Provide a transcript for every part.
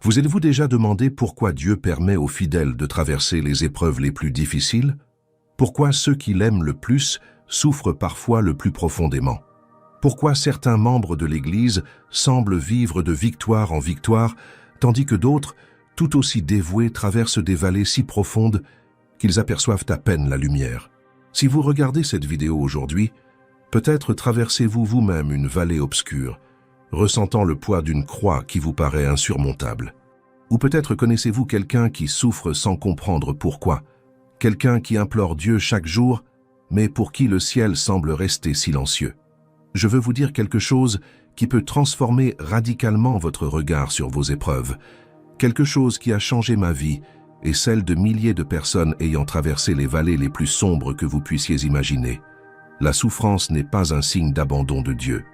Vous êtes-vous déjà demandé pourquoi Dieu permet aux fidèles de traverser les épreuves les plus difficiles? Pourquoi ceux qui l'aiment le plus souffrent parfois le plus profondément? Pourquoi certains membres de l'Église semblent vivre de victoire en victoire, tandis que d'autres, tout aussi dévoués, traversent des vallées si profondes qu'ils aperçoivent à peine la lumière? Si vous regardez cette vidéo aujourd'hui, peut-être traversez-vous vous-même une vallée obscure, ressentant le poids d'une croix qui vous paraît insurmontable. Ou peut-être connaissez-vous quelqu'un qui souffre sans comprendre pourquoi, quelqu'un qui implore Dieu chaque jour, mais pour qui le ciel semble rester silencieux. Je veux vous dire quelque chose qui peut transformer radicalement votre regard sur vos épreuves, quelque chose qui a changé ma vie et celle de milliers de personnes ayant traversé les vallées les plus sombres que vous puissiez imaginer. La souffrance n'est pas un signe d'abandon de Dieu.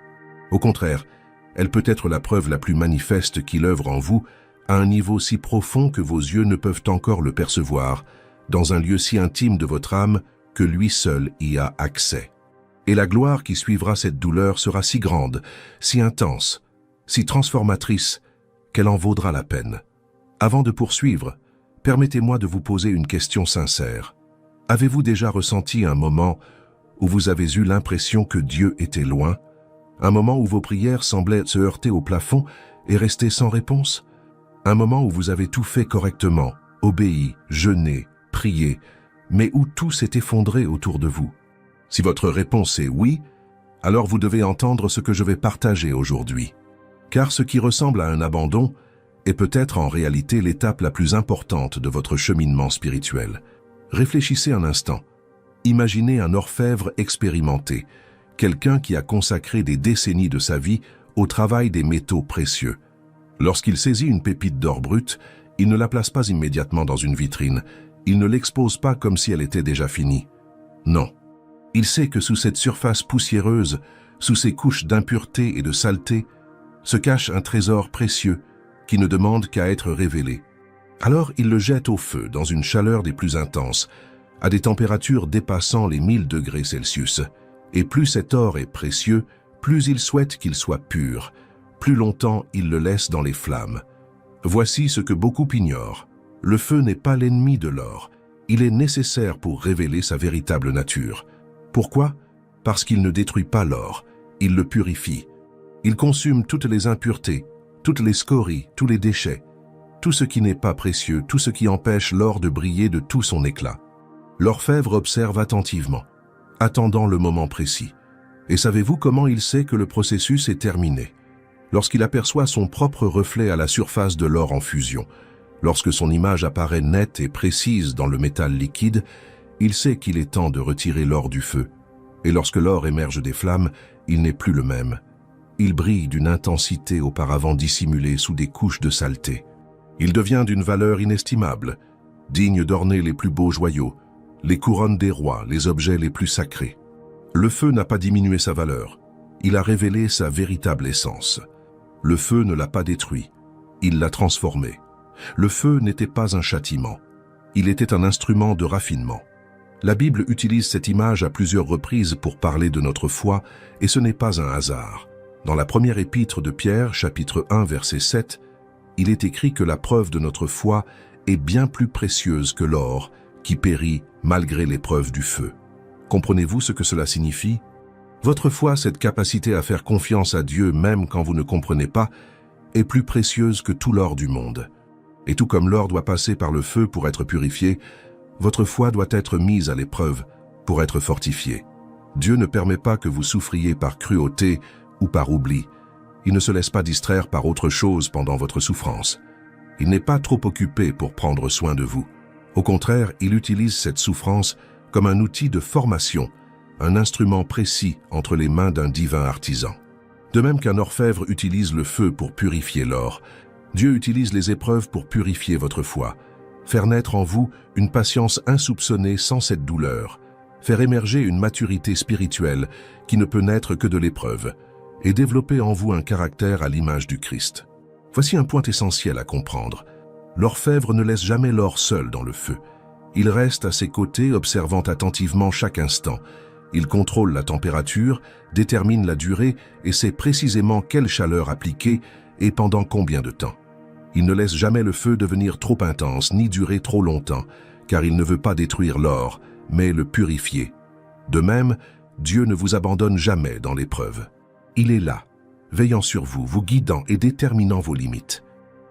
Au contraire, elle peut être la preuve la plus manifeste qu'il œuvre en vous à un niveau si profond que vos yeux ne peuvent encore le percevoir, dans un lieu si intime de votre âme que lui seul y a accès. Et la gloire qui suivra cette douleur sera si grande, si intense, si transformatrice, qu'elle en vaudra la peine. Avant de poursuivre, permettez-moi de vous poser une question sincère. Avez-vous déjà ressenti un moment où vous avez eu l'impression que Dieu était loin? Un moment où vos prières semblaient se heurter au plafond et rester sans réponse? Un moment où vous avez tout fait correctement, obéi, jeûné, prié, mais où tout s'est effondré autour de vous? Si votre réponse est oui, alors vous devez entendre ce que je vais partager aujourd'hui. Car ce qui ressemble à un abandon est peut-être en réalité l'étape la plus importante de votre cheminement spirituel. Réfléchissez un instant. Imaginez un orfèvre expérimenté, quelqu'un qui a consacré des décennies de sa vie au travail des métaux précieux. Lorsqu'il saisit une pépite d'or brut, il ne la place pas immédiatement dans une vitrine, il ne l'expose pas comme si elle était déjà finie. Non. Il sait que sous cette surface poussiéreuse, sous ces couches d'impureté et de saleté, se cache un trésor précieux qui ne demande qu'à être révélé. Alors il le jette au feu dans une chaleur des plus intenses, à des températures dépassant les 1000 degrés Celsius. Et plus cet or est précieux, plus il souhaite qu'il soit pur, plus longtemps il le laisse dans les flammes. Voici ce que beaucoup ignorent. Le feu n'est pas l'ennemi de l'or. Il est nécessaire pour révéler sa véritable nature. Pourquoi? Parce qu'il ne détruit pas l'or, il le purifie. Il consume toutes les impuretés, toutes les scories, tous les déchets, tout ce qui n'est pas précieux, tout ce qui empêche l'or de briller de tout son éclat. L'orfèvre observe attentivement, attendant le moment précis. Et savez-vous comment il sait que le processus est terminé? Lorsqu'il aperçoit son propre reflet à la surface de l'or en fusion, lorsque son image apparaît nette et précise dans le métal liquide, il sait qu'il est temps de retirer l'or du feu. Et lorsque l'or émerge des flammes, il n'est plus le même. Il brille d'une intensité auparavant dissimulée sous des couches de saleté. Il devient d'une valeur inestimable, digne d'orner les plus beaux joyaux, les couronnes des rois, les objets les plus sacrés. Le feu n'a pas diminué sa valeur, il a révélé sa véritable essence. Le feu ne l'a pas détruit, il l'a transformé. Le feu n'était pas un châtiment, il était un instrument de raffinement. La Bible utilise cette image à plusieurs reprises pour parler de notre foi, et ce n'est pas un hasard. Dans la première épître de Pierre, chapitre 1, verset 7, il est écrit que la preuve de notre foi est bien plus précieuse que l'or, qui périt malgré l'épreuve du feu. Comprenez-vous ce que cela signifie? Votre foi, cette capacité à faire confiance à Dieu même quand vous ne comprenez pas, est plus précieuse que tout l'or du monde. Et tout comme l'or doit passer par le feu pour être purifié, votre foi doit être mise à l'épreuve pour être fortifiée. Dieu ne permet pas que vous souffriez par cruauté ou par oubli. Il ne se laisse pas distraire par autre chose pendant votre souffrance. Il n'est pas trop occupé pour prendre soin de vous. Au contraire, il utilise cette souffrance comme un outil de formation, un instrument précis entre les mains d'un divin artisan. De même qu'un orfèvre utilise le feu pour purifier l'or, Dieu utilise les épreuves pour purifier votre foi, faire naître en vous une patience insoupçonnée sans cette douleur, faire émerger une maturité spirituelle qui ne peut naître que de l'épreuve, et développer en vous un caractère à l'image du Christ. Voici un point essentiel à comprendre. L'orfèvre ne laisse jamais l'or seul dans le feu. Il reste à ses côtés observant attentivement chaque instant. Il contrôle la température, détermine la durée et sait précisément quelle chaleur appliquer et pendant combien de temps. Il ne laisse jamais le feu devenir trop intense, ni durer trop longtemps, car il ne veut pas détruire l'or, mais le purifier. De même, Dieu ne vous abandonne jamais dans l'épreuve. Il est là, veillant sur vous, vous guidant et déterminant vos limites.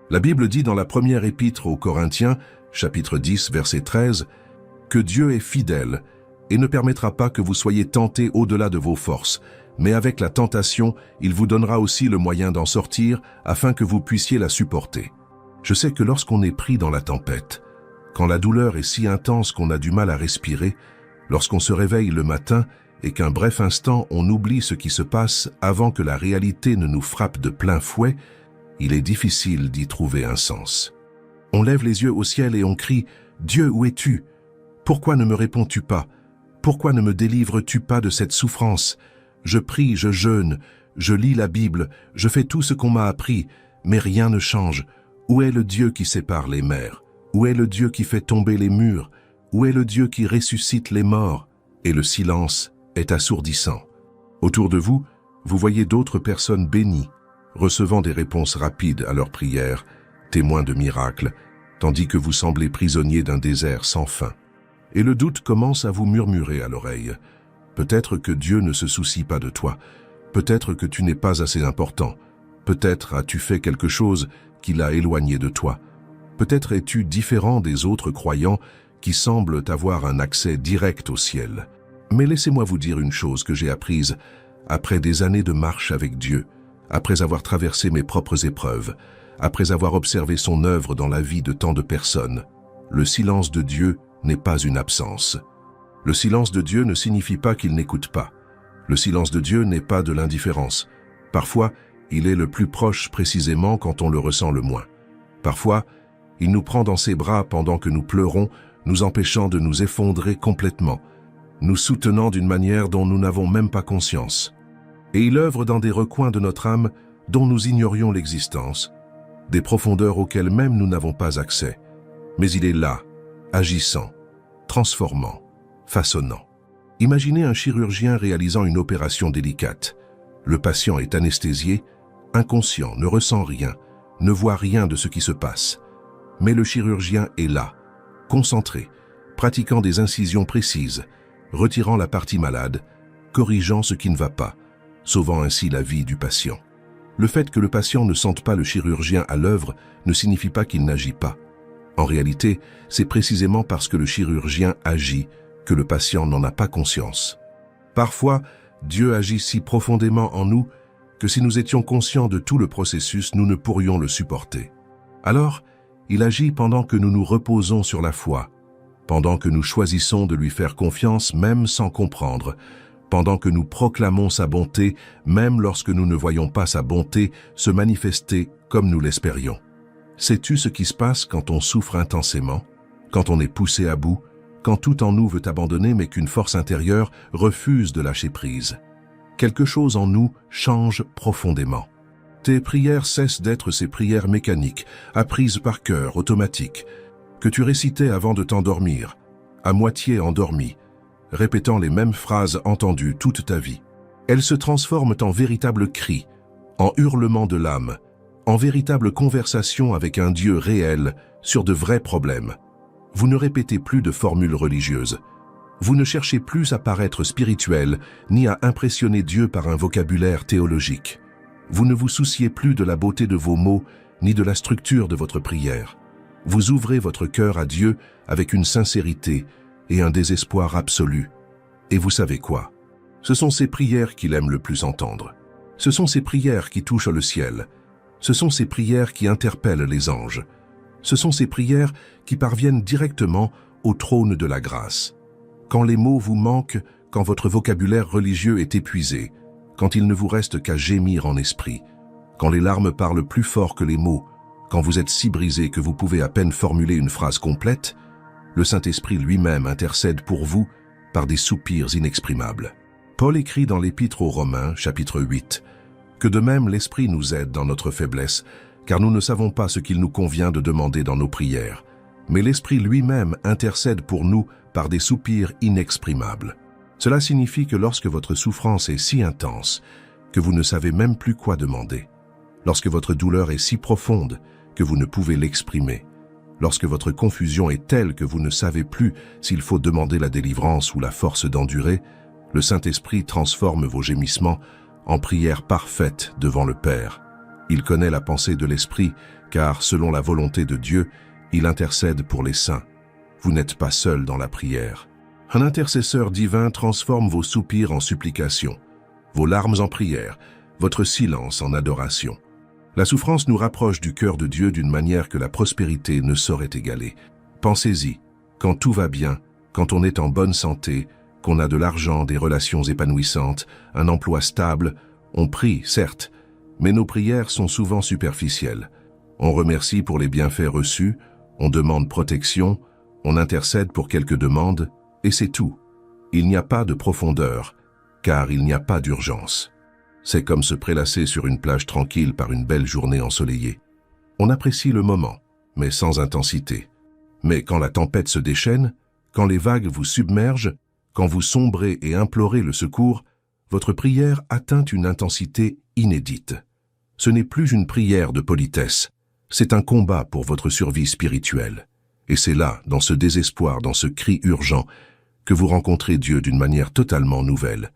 La Bible dit dans la première épître aux Corinthiens, chapitre 10, verset 13, que Dieu est fidèle et ne permettra pas que vous soyez tentés au-delà de vos forces, mais avec la tentation, il vous donnera aussi le moyen d'en sortir afin que vous puissiez la supporter. Je sais que lorsqu'on est pris dans la tempête, quand la douleur est si intense qu'on a du mal à respirer, lorsqu'on se réveille le matin et qu'un bref instant on oublie ce qui se passe avant que la réalité ne nous frappe de plein fouet, il est difficile d'y trouver un sens. On lève les yeux au ciel et on crie « Dieu, où es-tu? Pourquoi ne me réponds-tu pas? Pourquoi ne me délivres-tu pas de cette souffrance? Je prie, je jeûne, je lis la Bible, je fais tout ce qu'on m'a appris, mais rien ne change. Où est le Dieu qui sépare les mers? Où est le Dieu qui fait tomber les murs? Où est le Dieu qui ressuscite les morts? » Et le silence est assourdissant. Autour de vous, vous voyez d'autres personnes bénies, recevant des réponses rapides à leurs prières, témoins de miracles, tandis que vous semblez prisonnier d'un désert sans fin. Et le doute commence à vous murmurer à l'oreille. Peut-être que Dieu ne se soucie pas de toi. Peut-être que tu n'es pas assez important. Peut-être as-tu fait quelque chose qui l'a éloigné de toi. Peut-être es-tu différent des autres croyants qui semblent avoir un accès direct au ciel. Mais laissez-moi vous dire une chose que j'ai apprise après des années de marche avec Dieu, après avoir traversé mes propres épreuves, après avoir observé son œuvre dans la vie de tant de personnes. Le silence de Dieu n'est pas une absence. Le silence de Dieu ne signifie pas qu'il n'écoute pas. Le silence de Dieu n'est pas de l'indifférence. Parfois, il est le plus proche précisément quand on le ressent le moins. Parfois, il nous prend dans ses bras pendant que nous pleurons, nous empêchant de nous effondrer complètement, nous soutenant d'une manière dont nous n'avons même pas conscience. Et il œuvre dans des recoins de notre âme dont nous ignorions l'existence, des profondeurs auxquelles même nous n'avons pas accès. Mais il est là, agissant, transformant, façonnant. Imaginez un chirurgien réalisant une opération délicate. Le patient est anesthésié, inconscient, ne ressent rien, ne voit rien de ce qui se passe. Mais le chirurgien est là, concentré, pratiquant des incisions précises, retirant la partie malade, corrigeant ce qui ne va pas, sauvant ainsi la vie du patient. Le fait que le patient ne sente pas le chirurgien à l'œuvre ne signifie pas qu'il n'agit pas. En réalité, c'est précisément parce que le chirurgien agit que le patient n'en a pas conscience. Parfois, Dieu agit si profondément en nous que si nous étions conscients de tout le processus, nous ne pourrions le supporter. Alors, il agit pendant que nous nous reposons sur la foi, pendant que nous choisissons de lui faire confiance même sans comprendre, pendant que nous proclamons sa bonté, même lorsque nous ne voyons pas sa bonté se manifester comme nous l'espérions. Sais-tu ce qui se passe quand on souffre intensément, quand on est poussé à bout, quand tout en nous veut abandonner mais qu'une force intérieure refuse de lâcher prise? Quelque chose en nous change profondément. Tes prières cessent d'être ces prières mécaniques, apprises par cœur, automatiques, que tu récitais avant de t'endormir, à moitié endormi, répétant les mêmes phrases entendues toute ta vie. Elles se transforment en véritables cris, en hurlements de l'âme, en véritable conversation avec un Dieu réel sur de vrais problèmes. Vous ne répétez plus de formules religieuses. Vous ne cherchez plus à paraître spirituel, ni à impressionner Dieu par un vocabulaire théologique. Vous ne vous souciez plus de la beauté de vos mots, ni de la structure de votre prière. Vous ouvrez votre cœur à Dieu avec une sincérité et un désespoir absolu. Et vous savez quoi? Ce sont ces prières qu'il aime le plus entendre. Ce sont ces prières qui touchent le ciel. Ce sont ces prières qui interpellent les anges. Ce sont ces prières qui parviennent directement au trône de la grâce. Quand les mots vous manquent, quand votre vocabulaire religieux est épuisé, quand il ne vous reste qu'à gémir en esprit, quand les larmes parlent plus fort que les mots, quand vous êtes si brisé que vous pouvez à peine formuler une phrase complète, le Saint-Esprit lui-même intercède pour vous par des soupirs inexprimables. Paul écrit dans l'Épître aux Romains, chapitre 8, que de même l'Esprit nous aide dans notre faiblesse, car nous ne savons pas ce qu'il nous convient de demander dans nos prières. Mais l'Esprit lui-même intercède pour nous par des soupirs inexprimables. Cela signifie que lorsque votre souffrance est si intense que vous ne savez même plus quoi demander, lorsque votre douleur est si profonde que vous ne pouvez l'exprimer. Lorsque votre confusion est telle que vous ne savez plus s'il faut demander la délivrance ou la force d'endurer, le Saint-Esprit transforme vos gémissements en prières parfaites devant le Père. Il connaît la pensée de l'Esprit, car, selon la volonté de Dieu, il intercède pour les saints. Vous n'êtes pas seul dans la prière. Un intercesseur divin transforme vos soupirs en supplications, vos larmes en prières, votre silence en adoration. La souffrance nous rapproche du cœur de Dieu d'une manière que la prospérité ne saurait égaler. Pensez-y, quand tout va bien, quand on est en bonne santé, qu'on a de l'argent, des relations épanouissantes, un emploi stable, on prie, certes, mais nos prières sont souvent superficielles. On remercie pour les bienfaits reçus, on demande protection, on intercède pour quelques demandes, et c'est tout. Il n'y a pas de profondeur, car il n'y a pas d'urgence. C'est comme se prélasser sur une plage tranquille par une belle journée ensoleillée. On apprécie le moment, mais sans intensité. Mais quand la tempête se déchaîne, quand les vagues vous submergent, quand vous sombrez et implorez le secours, votre prière atteint une intensité inédite. Ce n'est plus une prière de politesse, c'est un combat pour votre survie spirituelle. Et c'est là, dans ce désespoir, dans ce cri urgent, que vous rencontrez Dieu d'une manière totalement nouvelle.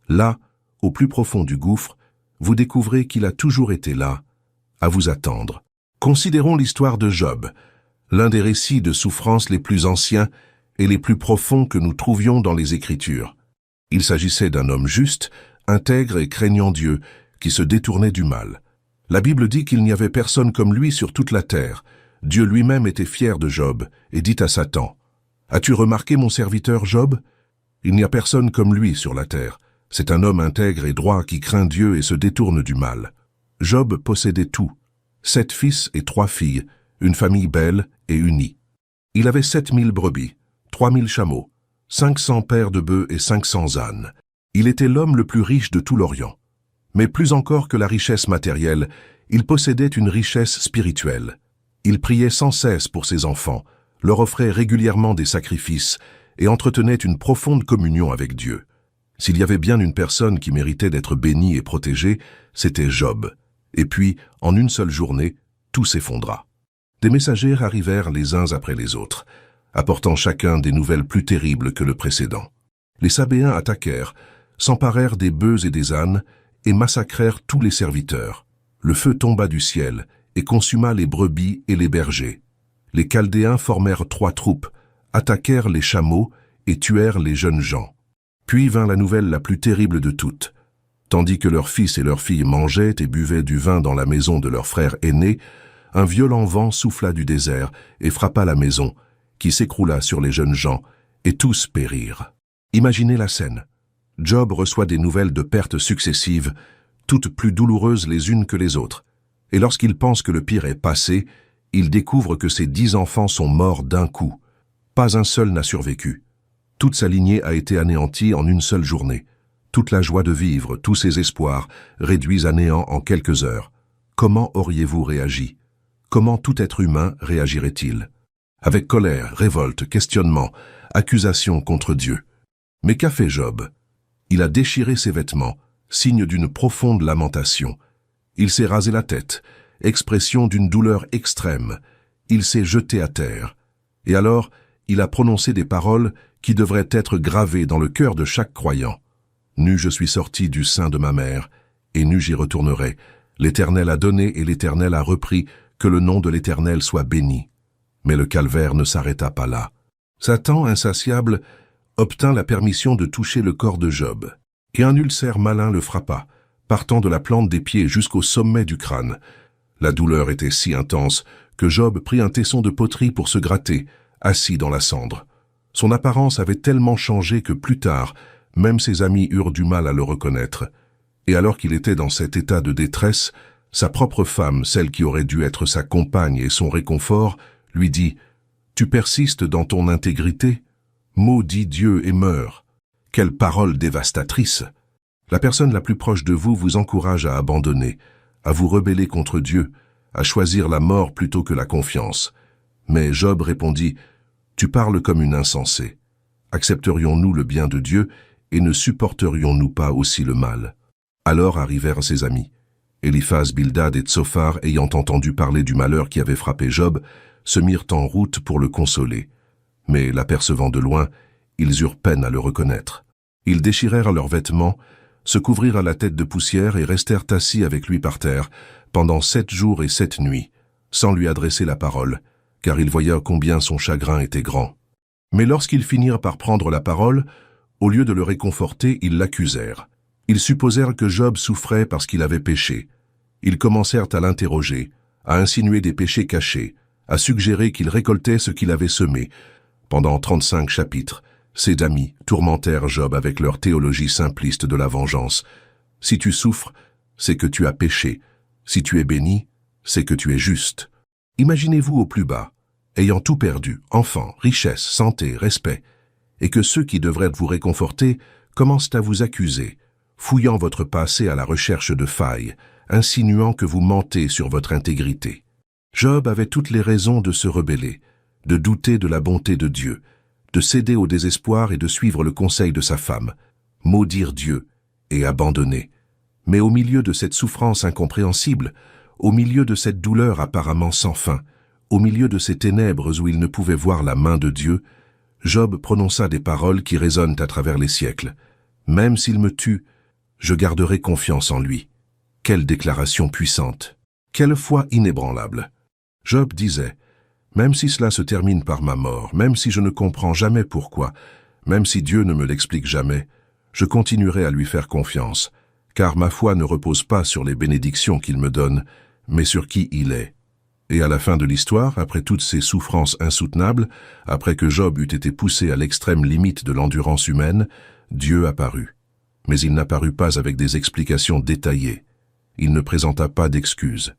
Là, au plus profond du gouffre, vous découvrez qu'il a toujours été là, à vous attendre. Considérons l'histoire de Job, l'un des récits de souffrance les plus anciens et les plus profonds que nous trouvions dans les Écritures. Il s'agissait d'un homme juste, intègre et craignant Dieu, qui se détournait du mal. La Bible dit qu'il n'y avait personne comme lui sur toute la terre. Dieu lui-même était fier de Job et dit à Satan, « As-tu remarqué mon serviteur Job? Il n'y a personne comme lui sur la terre. C'est un homme intègre et droit qui craint Dieu et se détourne du mal. » Job possédait tout, 7 fils et 3 filles, une famille belle et unie. Il avait 7000 brebis, 3000 chameaux, 500 paires de bœufs et 500 ânes. Il était l'homme le plus riche de tout l'Orient. Mais plus encore que la richesse matérielle, il possédait une richesse spirituelle. Il priait sans cesse pour ses enfants, leur offrait régulièrement des sacrifices et entretenait une profonde communion avec Dieu. S'il y avait bien une personne qui méritait d'être bénie et protégée, c'était Job. Et puis, en une seule journée, tout s'effondra. Des messagers arrivèrent les uns après les autres, apportant chacun des nouvelles plus terribles que le précédent. Les Sabéens attaquèrent, s'emparèrent des bœufs et des ânes, et massacrèrent tous les serviteurs. Le feu tomba du ciel et consuma les brebis et les bergers. Les Chaldéens formèrent 3 troupes, attaquèrent les chameaux et tuèrent les jeunes gens. Puis vint la nouvelle la plus terrible de toutes. Tandis que leurs fils et leurs filles mangeaient et buvaient du vin dans la maison de leur frère aîné, un violent vent souffla du désert et frappa la maison, qui s'écroula sur les jeunes gens, et tous périrent. Imaginez la scène. Job reçoit des nouvelles de pertes successives, toutes plus douloureuses les unes que les autres. Et lorsqu'il pense que le pire est passé, il découvre que ses 10 enfants sont morts d'un coup. Pas un seul n'a survécu. Toute sa lignée a été anéantie en une seule journée. Toute la joie de vivre, tous ses espoirs, réduits à néant en quelques heures. Comment auriez-vous réagi? Comment tout être humain réagirait-il? Avec colère, révolte, questionnement, accusation contre Dieu. Mais qu'a fait Job? Il a déchiré ses vêtements, signe d'une profonde lamentation. Il s'est rasé la tête, expression d'une douleur extrême. Il s'est jeté à terre. Et alors, il a prononcé des paroles qui devraient être gravées dans le cœur de chaque croyant. « Nu je suis sorti du sein de ma mère, et nu j'y retournerai. L'Éternel a donné et l'Éternel a repris, que le nom de l'Éternel soit béni. » Mais le calvaire ne s'arrêta pas là. Satan, insatiable, obtint la permission de toucher le corps de Job, et un ulcère malin le frappa, partant de la plante des pieds jusqu'au sommet du crâne. La douleur était si intense que Job prit un tesson de poterie pour se gratter, assis dans la cendre. Son apparence avait tellement changé que plus tard, même ses amis eurent du mal à le reconnaître. Et alors qu'il était dans cet état de détresse, sa propre femme, celle qui aurait dû être sa compagne et son réconfort, lui dit « Tu persistes dans ton intégrité? Maudis Dieu et meurs. » Quelle parole dévastatrice! La personne la plus proche de vous vous encourage à abandonner, à vous rebeller contre Dieu, à choisir la mort plutôt que la confiance. Mais Job répondit « Tu parles comme une insensée. Accepterions-nous le bien de Dieu et ne supporterions-nous pas aussi le mal ?» Alors arrivèrent ses amis. Eliphaz, Bildad et Tsophar, ayant entendu parler du malheur qui avait frappé Job, se mirent en route pour le consoler. Mais, l'apercevant de loin, ils eurent peine à le reconnaître. Ils déchirèrent leurs vêtements, se couvrirent à la tête de poussière et restèrent assis avec lui par terre, pendant 7 jours et 7 nuits, sans lui adresser la parole, car ils voyaient combien son chagrin était grand. Mais lorsqu'ils finirent par prendre la parole, au lieu de le réconforter, ils l'accusèrent. Ils supposèrent que Job souffrait parce qu'il avait péché. Ils commencèrent à l'interroger, à insinuer des péchés cachés, à suggérer qu'il récoltait ce qu'il avait semé. Pendant 35 chapitres, ses amis tourmentèrent Job avec leur théologie simpliste de la vengeance. Si tu souffres, c'est que tu as péché. Si tu es béni, c'est que tu es juste. Imaginez-vous au plus bas, ayant tout perdu, enfants, richesse, santé, respect, et que ceux qui devraient vous réconforter commencent à vous accuser, fouillant votre passé à la recherche de failles, insinuant que vous mentez sur votre intégrité. Job avait toutes les raisons de se rebeller, de douter de la bonté de Dieu, de céder au désespoir et de suivre le conseil de sa femme, maudire Dieu et abandonner. Mais au milieu de cette souffrance incompréhensible, au milieu de cette douleur apparemment sans fin, au milieu de ces ténèbres où il ne pouvait voir la main de Dieu, Job prononça des paroles qui résonnent à travers les siècles. « Même s'il me tue, je garderai confiance en lui. » Quelle déclaration puissante! Quelle foi inébranlable! Job disait, « Même si cela se termine par ma mort, même si je ne comprends jamais pourquoi, même si Dieu ne me l'explique jamais, je continuerai à lui faire confiance, car ma foi ne repose pas sur les bénédictions qu'il me donne, mais sur qui il est. » Et à la fin de l'histoire, après toutes ces souffrances insoutenables, après que Job eut été poussé à l'extrême limite de l'endurance humaine, Dieu apparut. Mais il n'apparut pas avec des explications détaillées. Il ne présenta pas d'excuses.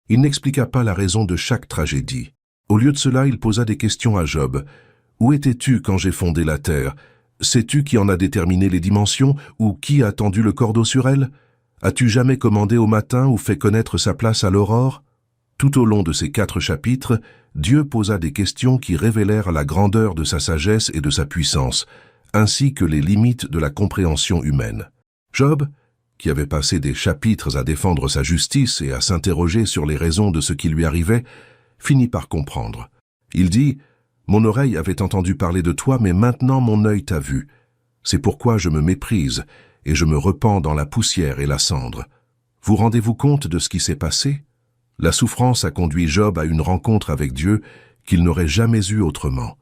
Il n'expliqua pas la raison de chaque tragédie. Au lieu de cela, il posa des questions à Job. « Où étais-tu quand j'ai fondé la terre? Sais-tu qui en a déterminé les dimensions ou qui a tendu le cordeau sur elle? As-tu jamais commandé au matin ou fait connaître sa place à l'aurore ?» Tout au long de ces 4 chapitres, Dieu posa des questions qui révélèrent la grandeur de sa sagesse et de sa puissance, ainsi que les limites de la compréhension humaine. Job, qui avait passé des chapitres à défendre sa justice et à s'interroger sur les raisons de ce qui lui arrivait, finit par comprendre. Il dit « Mon oreille avait entendu parler de toi, mais maintenant mon œil t'a vu. C'est pourquoi je me méprise et je me repens dans la poussière et la cendre. Vous rendez-vous compte de ce qui s'est passé ? La souffrance a conduit Job à une rencontre avec Dieu qu'il n'aurait jamais eue autrement.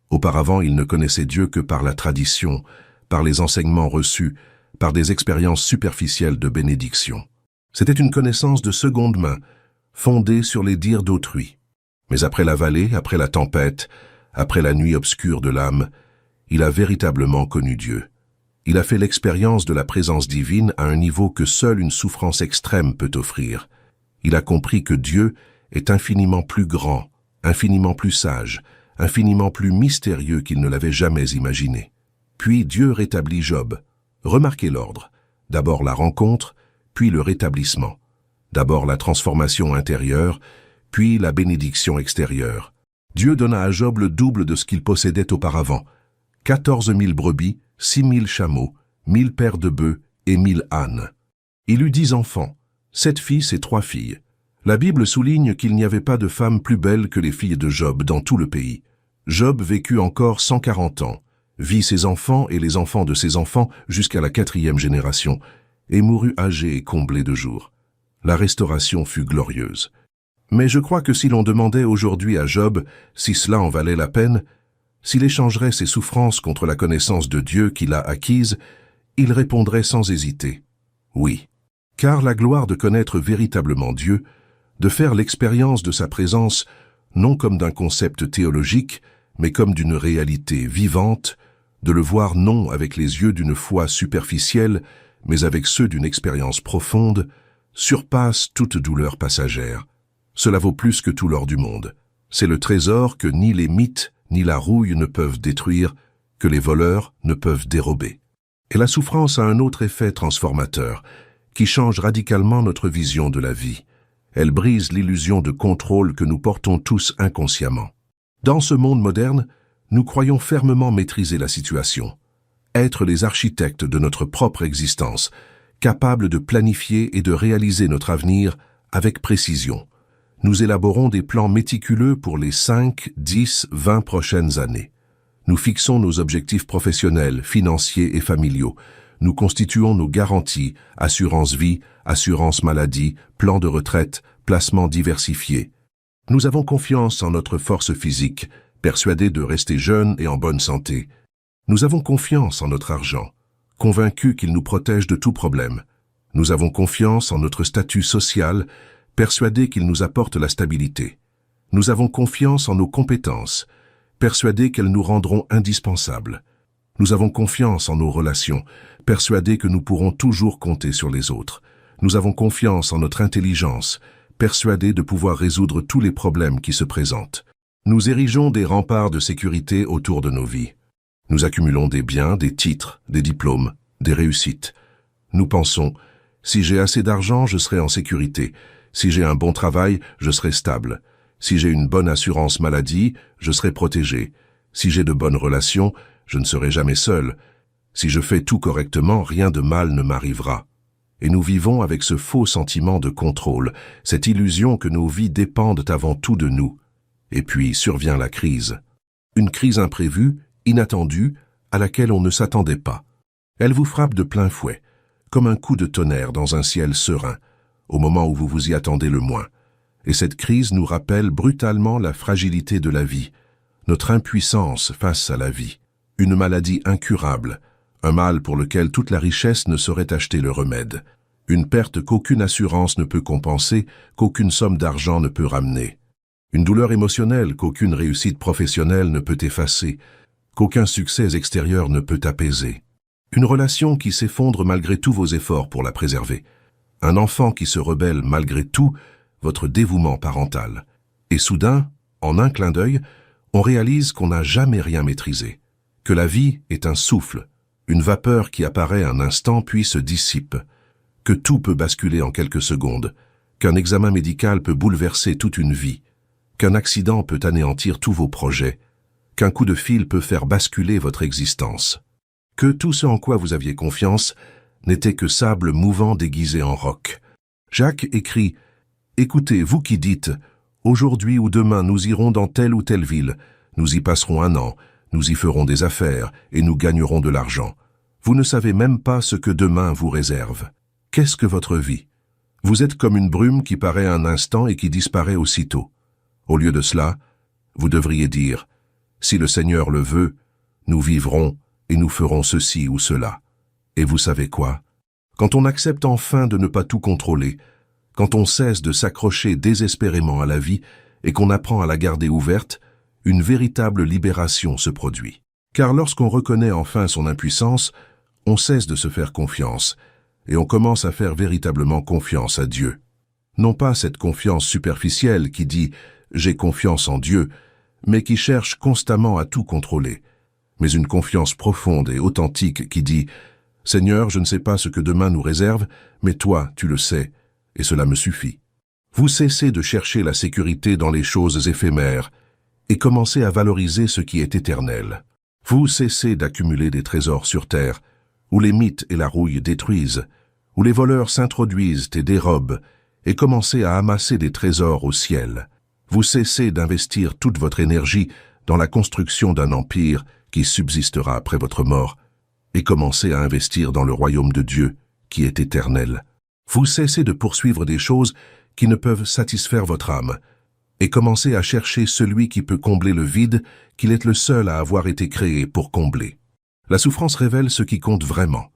Auparavant, il ne connaissait Dieu que par la tradition, par les enseignements reçus, par des expériences superficielles de bénédiction. C'était une connaissance de seconde main, fondée sur les dires d'autrui. Mais après la vallée, après la tempête, après la nuit obscure de l'âme, il a véritablement connu Dieu. Il a fait l'expérience de la présence divine à un niveau que seule une souffrance extrême peut offrir. Il a compris que Dieu est infiniment plus grand, infiniment plus sage, infiniment plus mystérieux qu'il ne l'avait jamais imaginé. Puis Dieu rétablit Job. Remarquez l'ordre. D'abord la rencontre, puis le rétablissement. D'abord la transformation intérieure, puis la bénédiction extérieure. Dieu donna à Job le double de ce qu'il possédait auparavant. 14 000 brebis, 6 000 chameaux, 1000 paires de bœufs et 1000 ânes. Il eut 10 enfants, 7 fils et 3 filles. La Bible souligne qu'il n'y avait pas de femme plus belle que les filles de Job dans tout le pays. Job vécut encore 140 ans, vit ses enfants et les enfants de ses enfants jusqu'à la 4e génération, et mourut âgé et comblé de jours. La restauration fut glorieuse. Mais je crois que si l'on demandait aujourd'hui à Job si cela en valait la peine, s'il échangerait ses souffrances contre la connaissance de Dieu qu'il a acquise, il répondrait sans hésiter « Oui ». Car la gloire de connaître véritablement Dieu, de faire l'expérience de sa présence non comme d'un concept théologique, mais comme d'une réalité vivante, de le voir non avec les yeux d'une foi superficielle, mais avec ceux d'une expérience profonde, surpasse toute douleur passagère. Cela vaut plus que tout l'or du monde. C'est le trésor que ni les mythes ni la rouille ne peuvent détruire, que les voleurs ne peuvent dérober. Et la souffrance a un autre effet transformateur, qui change radicalement notre vision de la vie. Elle brise l'illusion de contrôle que nous portons tous inconsciemment. Dans ce monde moderne, nous croyons fermement maîtriser la situation, être les architectes de notre propre existence, capables de planifier et de réaliser notre avenir avec précision. Nous élaborons des plans méticuleux pour les 5, 10, 20 prochaines années. Nous fixons nos objectifs professionnels, financiers et familiaux. Nous constituons nos garanties, assurance vie, assurance maladie, plan de retraite, placement diversifié. Nous avons confiance en notre force physique, persuadés de rester jeunes et en bonne santé. Nous avons confiance en notre argent, convaincus qu'il nous protège de tout problème. Nous avons confiance en notre statut social, persuadés qu'il nous apporte la stabilité. Nous avons confiance en nos compétences, persuadés qu'elles nous rendront indispensables. Nous avons confiance en nos relations, persuadés que nous pourrons toujours compter sur les autres. Nous avons confiance en notre intelligence, persuadés de pouvoir résoudre tous les problèmes qui se présentent. Nous érigeons des remparts de sécurité autour de nos vies. Nous accumulons des biens, des titres, des diplômes, des réussites. Nous pensons, si j'ai assez d'argent, je serai en sécurité. Si j'ai un bon travail, je serai stable. Si j'ai une bonne assurance maladie, je serai protégé. Si j'ai de bonnes relations, je ne serai jamais seul. Si je fais tout correctement, rien de mal ne m'arrivera. Et nous vivons avec ce faux sentiment de contrôle, cette illusion que nos vies dépendent avant tout de nous. Et puis survient la crise. Une crise imprévue, inattendue, à laquelle on ne s'attendait pas. Elle vous frappe de plein fouet, comme un coup de tonnerre dans un ciel serein, au moment où vous vous y attendez le moins. Et cette crise nous rappelle brutalement la fragilité de la vie, notre impuissance face à la vie, une maladie incurable, un mal pour lequel toute la richesse ne saurait acheter le remède, une perte qu'aucune assurance ne peut compenser, qu'aucune somme d'argent ne peut ramener, une douleur émotionnelle qu'aucune réussite professionnelle ne peut effacer, qu'aucun succès extérieur ne peut apaiser, une relation qui s'effondre malgré tous vos efforts pour la préserver, un enfant qui se rebelle malgré tout votre dévouement parental. Et soudain, en un clin d'œil, on réalise qu'on n'a jamais rien maîtrisé, que la vie est un souffle, une vapeur qui apparaît un instant puis se dissipe, que tout peut basculer en quelques secondes, qu'un examen médical peut bouleverser toute une vie, qu'un accident peut anéantir tous vos projets, qu'un coup de fil peut faire basculer votre existence, que tout ce en quoi vous aviez confiance n'était que sable mouvant déguisé en roc. Jacques écrit « Écoutez, vous qui dites « Aujourd'hui ou demain nous irons dans telle ou telle ville, nous y passerons un an, nous y ferons des affaires et nous gagnerons de l'argent. Vous ne savez même pas ce que demain vous réserve. Qu'est-ce que votre vie? Vous êtes comme une brume qui paraît un instant et qui disparaît aussitôt. Au lieu de cela, vous devriez dire « Si le Seigneur le veut, nous vivrons et nous ferons ceci ou cela. » Et vous savez quoi? Quand on accepte enfin de ne pas tout contrôler, quand on cesse de s'accrocher désespérément à la vie et qu'on apprend à la garder ouverte, une véritable libération se produit. Car lorsqu'on reconnaît enfin son impuissance, on cesse de se faire confiance et on commence à faire véritablement confiance à Dieu. Non pas cette confiance superficielle qui dit « j'ai confiance en Dieu », mais qui cherche constamment à tout contrôler, mais une confiance profonde et authentique qui dit « Seigneur, je ne sais pas ce que demain nous réserve, mais toi, tu le sais, et cela me suffit. » Vous cessez de chercher la sécurité dans les choses éphémères et commencez à valoriser ce qui est éternel. Vous cessez d'accumuler des trésors sur terre, où les mythes et la rouille détruisent, où les voleurs s'introduisent et dérobent, et commencez à amasser des trésors au ciel. Vous cessez d'investir toute votre énergie dans la construction d'un empire qui subsistera après votre mort, et commencez à investir dans le royaume de Dieu, qui est éternel. Vous cessez de poursuivre des choses qui ne peuvent satisfaire votre âme, et commencez à chercher celui qui peut combler le vide qu'il est le seul à avoir été créé pour combler. La souffrance révèle ce qui compte vraiment.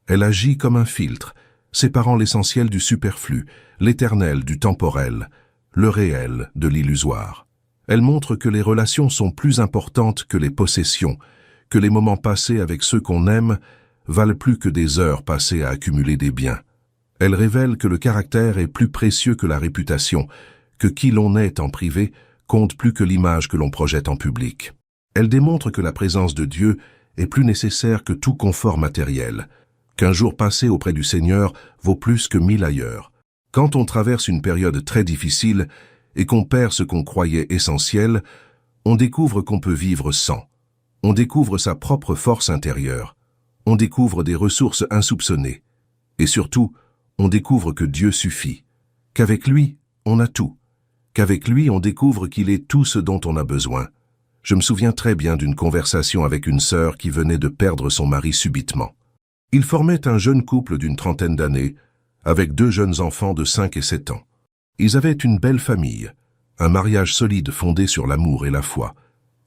Elle agit comme un filtre, séparant l'essentiel du superflu, l'éternel du temporel, le réel de l'illusoire. Elle montre que les relations sont plus importantes que les possessions, que les moments passés avec ceux qu'on aime valent plus que des heures passées à accumuler des biens. Elle révèle que le caractère est plus précieux que la réputation, que qui l'on est en privé compte plus que l'image que l'on projette en public. Elle démontre que la présence de Dieu est plus nécessaire que tout confort matériel, qu'un jour passé auprès du Seigneur vaut plus que 1000 ailleurs. Quand on traverse une période très difficile et qu'on perd ce qu'on croyait essentiel, on découvre qu'on peut vivre sans. On découvre sa propre force intérieure. On découvre des ressources insoupçonnées. Et surtout, on découvre que Dieu suffit, qu'avec lui, on a tout, qu'avec lui, on découvre qu'il est tout ce dont on a besoin. Je me souviens très bien d'une conversation avec une sœur qui venait de perdre son mari subitement. Ils formaient un jeune couple d'une trentaine d'années, avec 2 jeunes enfants de 5 et 7 ans. Ils avaient une belle famille, un mariage solide fondé sur l'amour et la foi.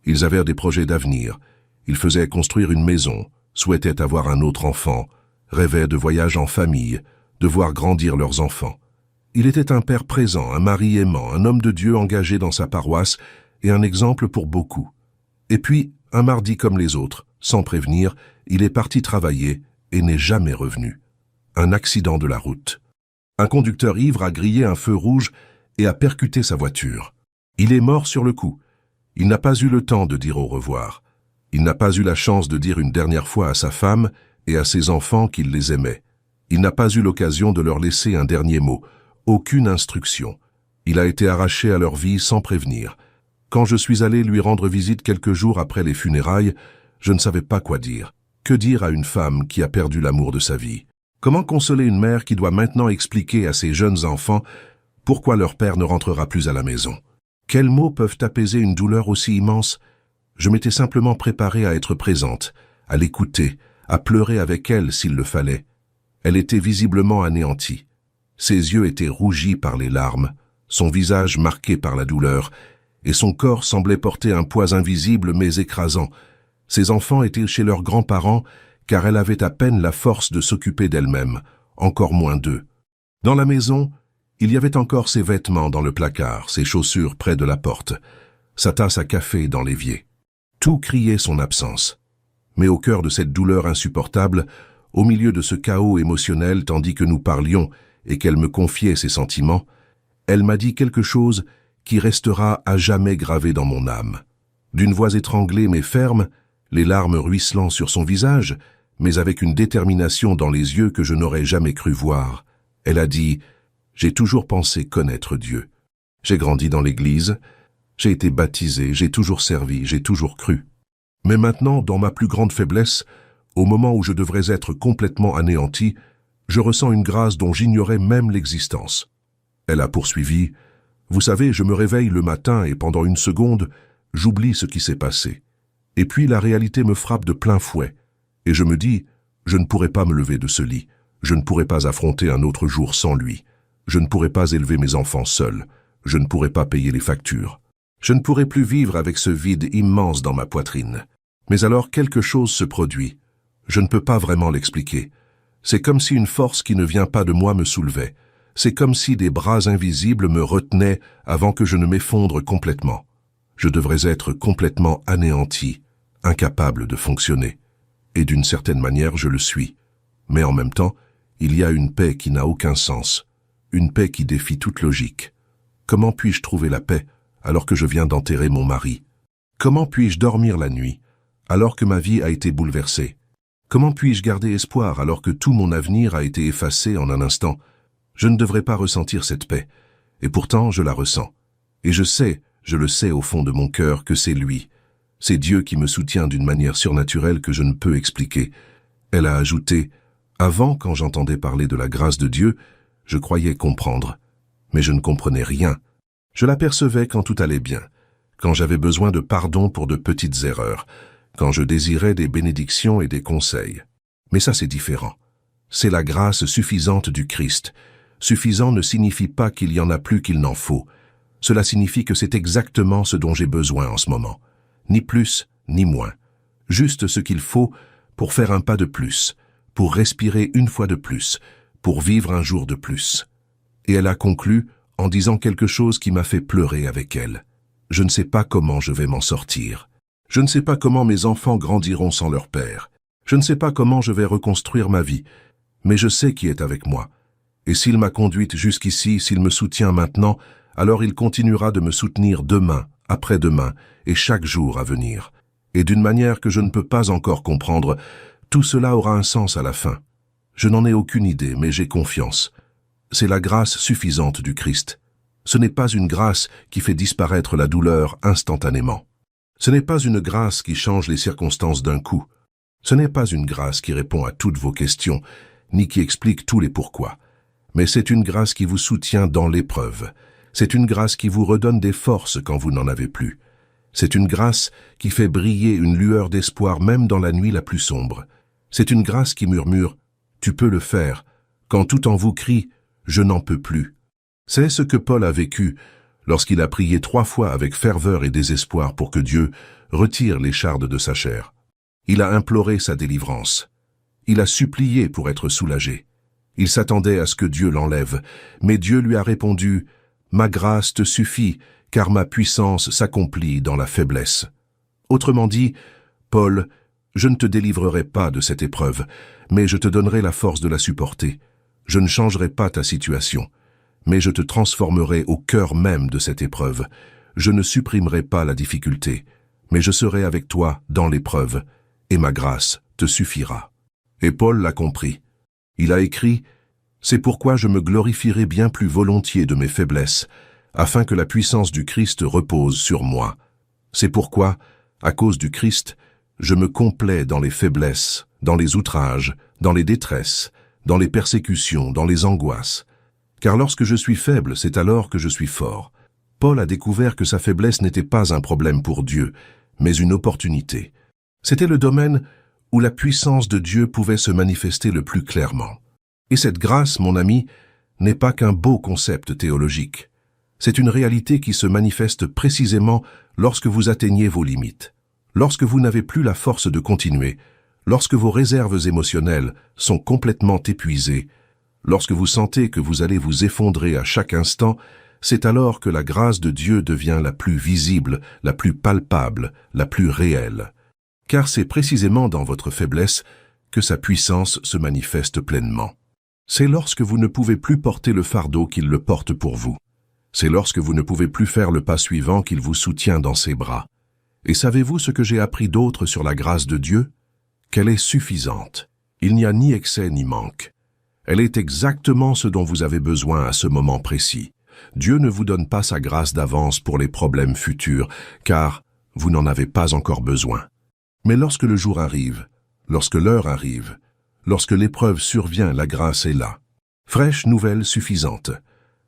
Ils avaient des projets d'avenir, ils faisaient construire une maison, souhaitaient avoir un autre enfant, rêvaient de voyages en famille, de voir grandir leurs enfants. Il était un père présent, un mari aimant, un homme de Dieu engagé dans sa paroisse et un exemple pour beaucoup. Et puis, un mardi comme les autres, sans prévenir, il est parti travailler et n'est jamais revenu. Un accident de la route. Un conducteur ivre a grillé un feu rouge et a percuté sa voiture. Il est mort sur le coup. Il n'a pas eu le temps de dire au revoir. Il n'a pas eu la chance de dire une dernière fois à sa femme et à ses enfants qu'il les aimait. Il n'a pas eu l'occasion de leur laisser un dernier mot, aucune instruction. Il a été arraché à leur vie sans prévenir. Quand je suis allé lui rendre visite quelques jours après les funérailles, je ne savais pas quoi dire. Que dire à une femme qui a perdu l'amour de sa vie? Comment consoler une mère qui doit maintenant expliquer à ses jeunes enfants pourquoi leur père ne rentrera plus à la maison? Quels mots peuvent apaiser une douleur aussi immense? Je m'étais simplement préparé à être présente, à l'écouter, à pleurer avec elle s'il le fallait. Elle était visiblement anéantie. Ses yeux étaient rougis par les larmes, son visage marqué par la douleur, et son corps semblait porter un poids invisible mais écrasant. Ses enfants étaient chez leurs grands-parents, car elle avait à peine la force de s'occuper d'elle-même, encore moins d'eux. Dans la maison, il y avait encore ses vêtements dans le placard, ses chaussures près de la porte, sa tasse à café dans l'évier. Tout criait son absence. Mais au cœur de cette douleur insupportable, au milieu de ce chaos émotionnel tandis que nous parlions et qu'elle me confiait ses sentiments, elle m'a dit quelque chose qui restera à jamais gravé dans mon âme. D'une voix étranglée mais ferme, les larmes ruisselant sur son visage, mais avec une détermination dans les yeux que je n'aurais jamais cru voir, elle a dit « J'ai toujours pensé connaître Dieu. J'ai grandi dans l'église, j'ai été baptisé, j'ai toujours servi, j'ai toujours cru. Mais maintenant, dans ma plus grande faiblesse, au moment où je devrais être complètement anéanti, je ressens une grâce dont j'ignorais même l'existence. » Elle a poursuivi « Vous savez, je me réveille le matin et pendant une seconde, j'oublie ce qui s'est passé. Et puis la réalité me frappe de plein fouet. Et je me dis, je ne pourrai pas me lever de ce lit. Je ne pourrai pas affronter un autre jour sans lui. Je ne pourrai pas élever mes enfants seul. Je ne pourrai pas payer les factures. Je ne pourrai plus vivre avec ce vide immense dans ma poitrine. Mais alors quelque chose se produit. Je ne peux pas vraiment l'expliquer. C'est comme si une force qui ne vient pas de moi me soulevait. C'est comme si des bras invisibles me retenaient avant que je ne m'effondre complètement. Je devrais être complètement anéanti, incapable de fonctionner. Et d'une certaine manière, je le suis. Mais en même temps, il y a une paix qui n'a aucun sens, une paix qui défie toute logique. Comment puis-je trouver la paix alors que je viens d'enterrer mon mari? Comment puis-je dormir la nuit alors que ma vie a été bouleversée? Comment puis-je garder espoir alors que tout mon avenir a été effacé en un instant? Je ne devrais pas ressentir cette paix, et pourtant je la ressens. Et je le sais au fond de mon cœur que c'est lui. C'est Dieu qui me soutient d'une manière surnaturelle que je ne peux expliquer. Elle a ajouté, avant, quand j'entendais parler de la grâce de Dieu, je croyais comprendre. Mais je ne comprenais rien. Je l'apercevais quand tout allait bien, quand j'avais besoin de pardon pour de petites erreurs, quand je désirais des bénédictions et des conseils. Mais ça c'est différent. C'est la grâce suffisante du Christ. Suffisant ne signifie pas qu'il y en a plus qu'il n'en faut. Cela signifie que c'est exactement ce dont j'ai besoin en ce moment. Ni plus, ni moins. Juste ce qu'il faut pour faire un pas de plus, pour respirer une fois de plus, pour vivre un jour de plus. Et elle a conclu en disant quelque chose qui m'a fait pleurer avec elle. Je ne sais pas comment je vais m'en sortir. Je ne sais pas comment mes enfants grandiront sans leur père. Je ne sais pas comment je vais reconstruire ma vie, mais je sais qui est avec moi. Et s'il m'a conduite jusqu'ici, s'il me soutient maintenant, alors il continuera de me soutenir demain, après-demain, et chaque jour à venir. Et d'une manière que je ne peux pas encore comprendre, tout cela aura un sens à la fin. Je n'en ai aucune idée, mais j'ai confiance. C'est la grâce suffisante du Christ. Ce n'est pas une grâce qui fait disparaître la douleur instantanément. Ce n'est pas une grâce qui change les circonstances d'un coup. Ce n'est pas une grâce qui répond à toutes vos questions, ni qui explique tous les pourquoi. Mais c'est une grâce qui vous soutient dans l'épreuve. C'est une grâce qui vous redonne des forces quand vous n'en avez plus. C'est une grâce qui fait briller une lueur d'espoir même dans la nuit la plus sombre. C'est une grâce qui murmure « Tu peux le faire » quand tout en vous crie « Je n'en peux plus ». C'est ce que Paul a vécu lorsqu'il a prié 3 fois avec ferveur et désespoir pour que Dieu retire l'écharde de sa chair. Il a imploré sa délivrance. Il a supplié pour être soulagé. Il s'attendait à ce que Dieu l'enlève, mais Dieu lui a répondu « Ma grâce te suffit, car ma puissance s'accomplit dans la faiblesse. » Autrement dit, Paul, je ne te délivrerai pas de cette épreuve, mais je te donnerai la force de la supporter. Je ne changerai pas ta situation, mais je te transformerai au cœur même de cette épreuve. Je ne supprimerai pas la difficulté, mais je serai avec toi dans l'épreuve, et ma grâce te suffira. Et Paul l'a compris. Il a écrit « C'est pourquoi je me glorifierai bien plus volontiers de mes faiblesses, afin que la puissance du Christ repose sur moi. C'est pourquoi, à cause du Christ, je me complais dans les faiblesses, dans les outrages, dans les détresses, dans les persécutions, dans les angoisses. Car lorsque je suis faible, c'est alors que je suis fort. » Paul a découvert que sa faiblesse n'était pas un problème pour Dieu, mais une opportunité. C'était le domaine où la puissance de Dieu pouvait se manifester le plus clairement. Et cette grâce, mon ami, n'est pas qu'un beau concept théologique. C'est une réalité qui se manifeste précisément lorsque vous atteignez vos limites, lorsque vous n'avez plus la force de continuer, lorsque vos réserves émotionnelles sont complètement épuisées, lorsque vous sentez que vous allez vous effondrer à chaque instant, c'est alors que la grâce de Dieu devient la plus visible, la plus palpable, la plus réelle. Car c'est précisément dans votre faiblesse que sa puissance se manifeste pleinement. C'est lorsque vous ne pouvez plus porter le fardeau qu'il le porte pour vous. C'est lorsque vous ne pouvez plus faire le pas suivant qu'il vous soutient dans ses bras. Et savez-vous ce que j'ai appris d'autre sur la grâce de Dieu? Qu'elle est suffisante. Il n'y a ni excès ni manque. Elle est exactement ce dont vous avez besoin à ce moment précis. Dieu ne vous donne pas sa grâce d'avance pour les problèmes futurs, car vous n'en avez pas encore besoin. Mais lorsque le jour arrive, lorsque l'heure arrive, lorsque l'épreuve survient, la grâce est là. Fraîche, nouvelle, suffisante.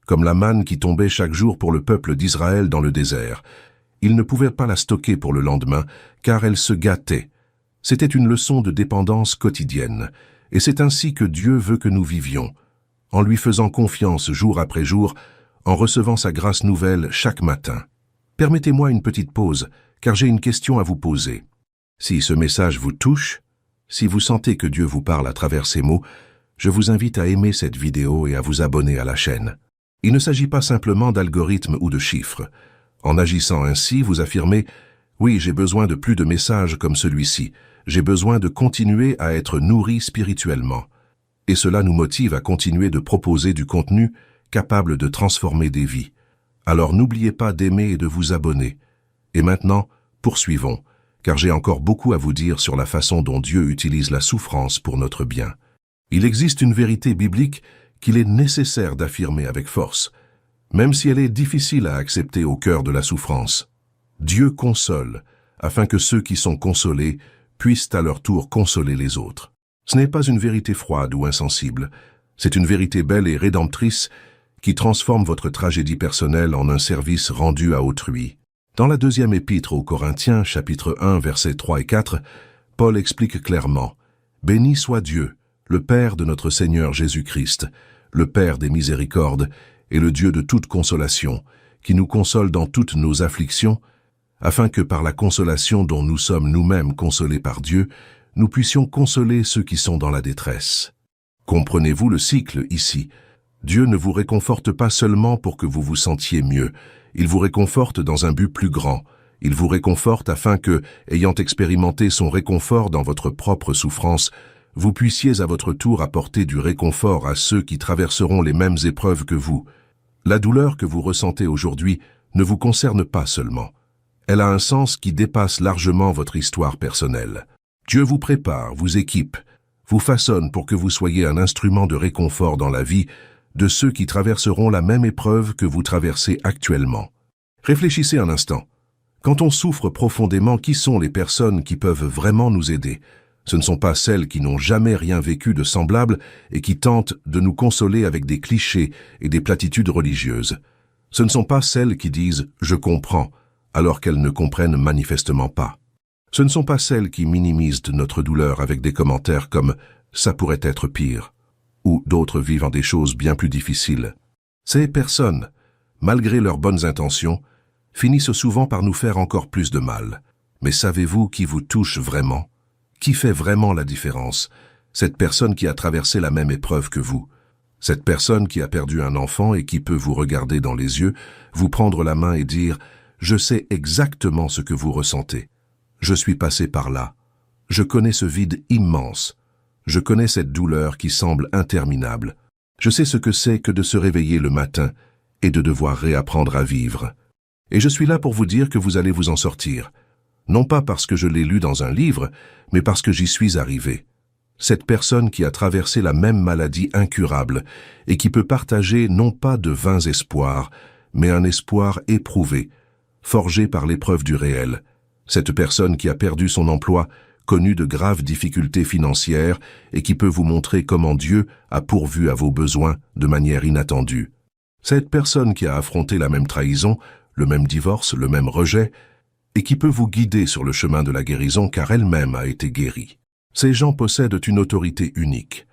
Comme la manne qui tombait chaque jour pour le peuple d'Israël dans le désert. Ils ne pouvaient pas la stocker pour le lendemain, car elle se gâtait. C'était une leçon de dépendance quotidienne, et c'est ainsi que Dieu veut que nous vivions, en lui faisant confiance jour après jour, en recevant sa grâce nouvelle chaque matin. Permettez-moi une petite pause, car j'ai une question à vous poser. Si ce message vous touche, si vous sentez que Dieu vous parle à travers ces mots, je vous invite à aimer cette vidéo et à vous abonner à la chaîne. Il ne s'agit pas simplement d'algorithmes ou de chiffres. En agissant ainsi, vous affirmez « Oui, j'ai besoin de plus de messages comme celui-ci. J'ai besoin de continuer à être nourri spirituellement. » Et cela nous motive à continuer de proposer du contenu capable de transformer des vies. Alors n'oubliez pas d'aimer et de vous abonner. Et maintenant, poursuivons, car j'ai encore beaucoup à vous dire sur la façon dont Dieu utilise la souffrance pour notre bien. Il existe une vérité biblique qu'il est nécessaire d'affirmer avec force, même si elle est difficile à accepter au cœur de la souffrance. Dieu console, afin que ceux qui sont consolés puissent à leur tour consoler les autres. Ce n'est pas une vérité froide ou insensible, c'est une vérité belle et rédemptrice qui transforme votre tragédie personnelle en un service rendu à autrui. Dans la deuxième épître aux Corinthiens, chapitre 1, versets 3 et 4, Paul explique clairement « Béni soit Dieu, le Père de notre Seigneur Jésus-Christ, le Père des miséricordes et le Dieu de toute consolation, qui nous console dans toutes nos afflictions, afin que par la consolation dont nous sommes nous-mêmes consolés par Dieu, nous puissions consoler ceux qui sont dans la détresse. » Comprenez-vous le cycle ici? Dieu ne vous réconforte pas seulement pour que vous vous sentiez mieux, il vous réconforte dans un but plus grand. Il vous réconforte afin que, ayant expérimenté son réconfort dans votre propre souffrance, vous puissiez à votre tour apporter du réconfort à ceux qui traverseront les mêmes épreuves que vous. La douleur que vous ressentez aujourd'hui ne vous concerne pas seulement. Elle a un sens qui dépasse largement votre histoire personnelle. Dieu vous prépare, vous équipe, vous façonne pour que vous soyez un instrument de réconfort dans la vie de ceux qui traverseront la même épreuve que vous traversez actuellement. Réfléchissez un instant. Quand on souffre profondément, qui sont les personnes qui peuvent vraiment nous aider? Ce ne sont pas celles qui n'ont jamais rien vécu de semblable et qui tentent de nous consoler avec des clichés et des platitudes religieuses. Ce ne sont pas celles qui disent « je comprends » alors qu'elles ne comprennent manifestement pas. Ce ne sont pas celles qui minimisent notre douleur avec des commentaires comme « ça pourrait être pire » ou d'autres vivant des choses bien plus difficiles. Ces personnes, malgré leurs bonnes intentions, finissent souvent par nous faire encore plus de mal. Mais savez-vous qui vous touche vraiment? Qui fait vraiment la différence? Cette personne qui a traversé la même épreuve que vous. Cette personne qui a perdu un enfant et qui peut vous regarder dans les yeux, vous prendre la main et dire « Je sais exactement ce que vous ressentez. Je suis passé par là. Je connais ce vide immense. Je connais cette douleur qui semble interminable. Je sais ce que c'est que de se réveiller le matin et de devoir réapprendre à vivre. Et je suis là pour vous dire que vous allez vous en sortir. Non pas parce que je l'ai lu dans un livre, mais parce que j'y suis arrivé. Cette personne qui a traversé la même maladie incurable et qui peut partager non pas de vains espoirs, mais un espoir éprouvé, forgé par l'épreuve du réel. Cette personne qui a perdu son emploi, connu de graves difficultés financières et qui peut vous montrer comment Dieu a pourvu à vos besoins de manière inattendue. Cette personne qui a affronté la même trahison, le même divorce, le même rejet, et qui peut vous guider sur le chemin de la guérison car elle-même a été guérie. Ces gens possèdent une autorité unique,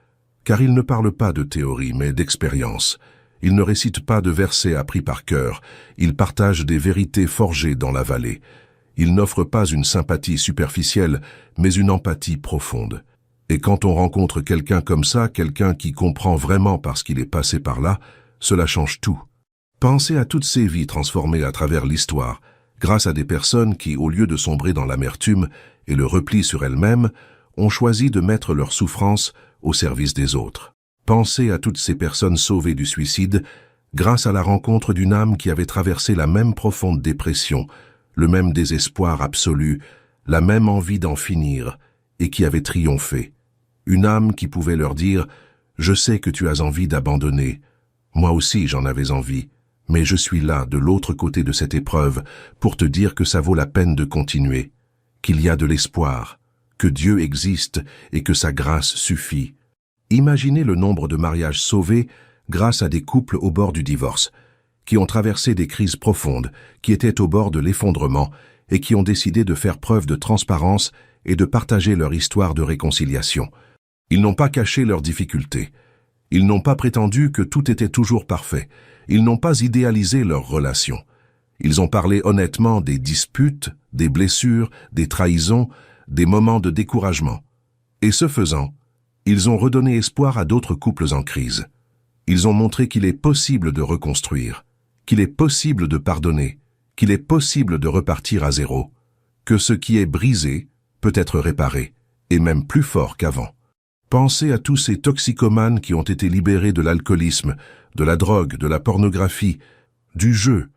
car ils ne parlent pas de théorie mais d'expérience. Ils ne récitent pas de versets appris par cœur, ils partagent des vérités forgées dans la vallée. Ils n'offrent pas une sympathie superficielle, mais une empathie profonde. Et quand on rencontre quelqu'un comme ça, quelqu'un qui comprend vraiment parce qu'il est passé par là, cela change tout. Pensez à toutes ces vies transformées à travers l'histoire, grâce à des personnes qui, au lieu de sombrer dans l'amertume et le repli sur elles-mêmes, ont choisi de mettre leur souffrance au service des autres. Pensez à toutes ces personnes sauvées du suicide grâce à la rencontre d'une âme qui avait traversé la même profonde dépression, le même désespoir absolu, la même envie d'en finir, et qui avait triomphé. Une âme qui pouvait leur dire « Je sais que tu as envie d'abandonner. Moi aussi j'en avais envie, mais je suis là, de l'autre côté de cette épreuve, pour te dire que ça vaut la peine de continuer, qu'il y a de l'espoir, que Dieu existe et que sa grâce suffit. » Imaginez le nombre de mariages sauvés grâce à des couples au bord du divorce, qui ont traversé des crises profondes, qui étaient au bord de l'effondrement et qui ont décidé de faire preuve de transparence et de partager leur histoire de réconciliation. Ils n'ont pas caché leurs difficultés. Ils n'ont pas prétendu que tout était toujours parfait. Ils n'ont pas idéalisé leurs relations. Ils ont parlé honnêtement des disputes, des blessures, des trahisons, des moments de découragement. Et ce faisant, ils ont redonné espoir à d'autres couples en crise. Ils ont montré qu'il est possible de reconstruire, qu'il est possible de pardonner, qu'il est possible de repartir à zéro, que ce qui est brisé peut être réparé, et même plus fort qu'avant. Pensez à tous ces toxicomanes qui ont été libérés de l'alcoolisme, de la drogue, de la pornographie, du jeu,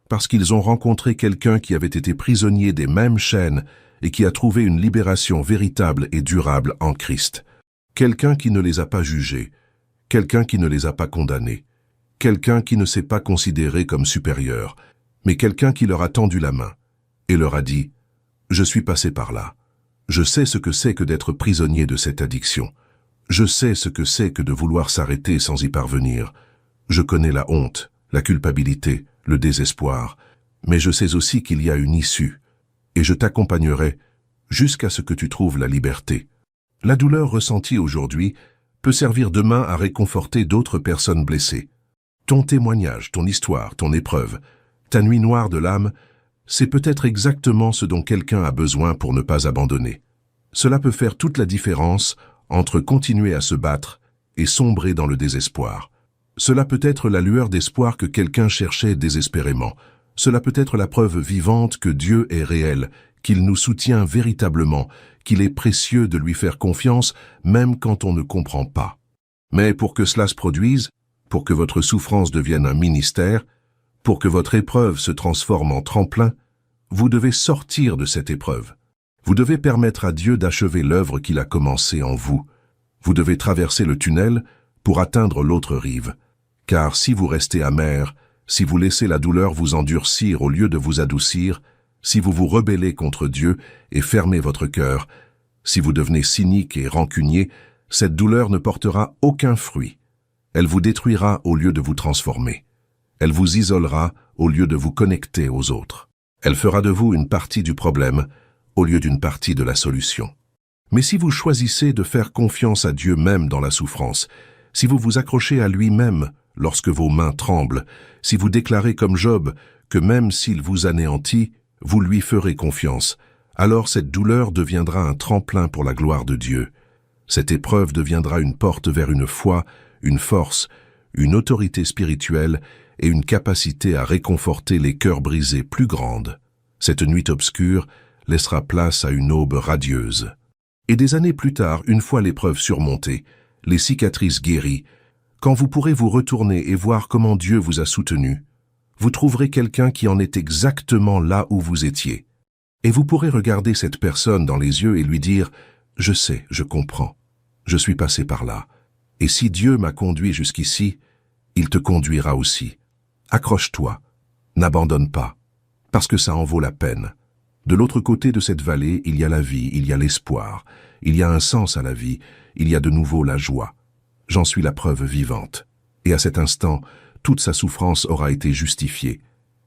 parce qu'ils ont rencontré quelqu'un qui avait été prisonnier des mêmes chaînes et qui a trouvé une libération véritable et durable en Christ. Quelqu'un qui ne les a pas jugés, quelqu'un qui ne les a pas condamnés, quelqu'un qui ne s'est pas considéré comme supérieur, mais quelqu'un qui leur a tendu la main et leur a dit « Je suis passé par là. Je sais ce que c'est que d'être prisonnier de cette addiction. Je sais ce que c'est que de vouloir s'arrêter sans y parvenir. Je connais la honte, la culpabilité, le désespoir, mais je sais aussi qu'il y a une issue, et je t'accompagnerai jusqu'à ce que tu trouves la liberté. » La douleur ressentie aujourd'hui peut servir demain à réconforter d'autres personnes blessées. Ton témoignage, ton histoire, ton épreuve, ta nuit noire de l'âme, c'est peut-être exactement ce dont quelqu'un a besoin pour ne pas abandonner. Cela peut faire toute la différence entre continuer à se battre et sombrer dans le désespoir. Cela peut être la lueur d'espoir que quelqu'un cherchait désespérément. Cela peut être la preuve vivante que Dieu est réel, qu'il nous soutient véritablement, qu'il est précieux de lui faire confiance même quand on ne comprend pas. Mais pour que cela se produise, pour que votre souffrance devienne un ministère, pour que votre épreuve se transforme en tremplin, vous devez sortir de cette épreuve. Vous devez permettre à Dieu d'achever l'œuvre qu'il a commencée en vous. Vous devez traverser le tunnel pour atteindre l'autre rive. Car si vous restez amer, si vous laissez la douleur vous endurcir au lieu de vous adoucir, si vous vous rebellez contre Dieu et fermez votre cœur, Si vous devenez cynique et rancunier, cette douleur ne portera aucun fruit. Elle vous détruira au lieu de vous transformer. Elle vous isolera au lieu de vous connecter aux autres. Elle fera de vous une partie du problème au lieu d'une partie de la solution. Mais si vous choisissez de faire confiance à Dieu même dans la souffrance, si vous vous accrochez à lui-même lorsque vos mains tremblent, si vous déclarez comme Job que même s'il vous anéantit, vous lui ferez confiance, alors cette douleur deviendra un tremplin pour la gloire de Dieu. Cette épreuve deviendra une porte vers une foi, une force, une autorité spirituelle et une capacité à réconforter les cœurs brisés plus grande. Cette nuit obscure laissera place à une aube radieuse. Et des années plus tard, une fois l'épreuve surmontée, les cicatrices guéries, quand vous pourrez vous retourner et voir comment Dieu vous a soutenu, vous trouverez quelqu'un qui en est exactement là où vous étiez. Et vous pourrez regarder cette personne dans les yeux et lui dire « Je sais, je comprends, je suis passé par là. Et si Dieu m'a conduit jusqu'ici, il te conduira aussi. Accroche-toi, n'abandonne pas, parce que ça en vaut la peine. De l'autre côté de cette vallée, il y a la vie, il y a l'espoir, il y a un sens à la vie, il y a de nouveau la joie. J'en suis la preuve vivante. Et à cet instant, toute sa souffrance aura été justifiée,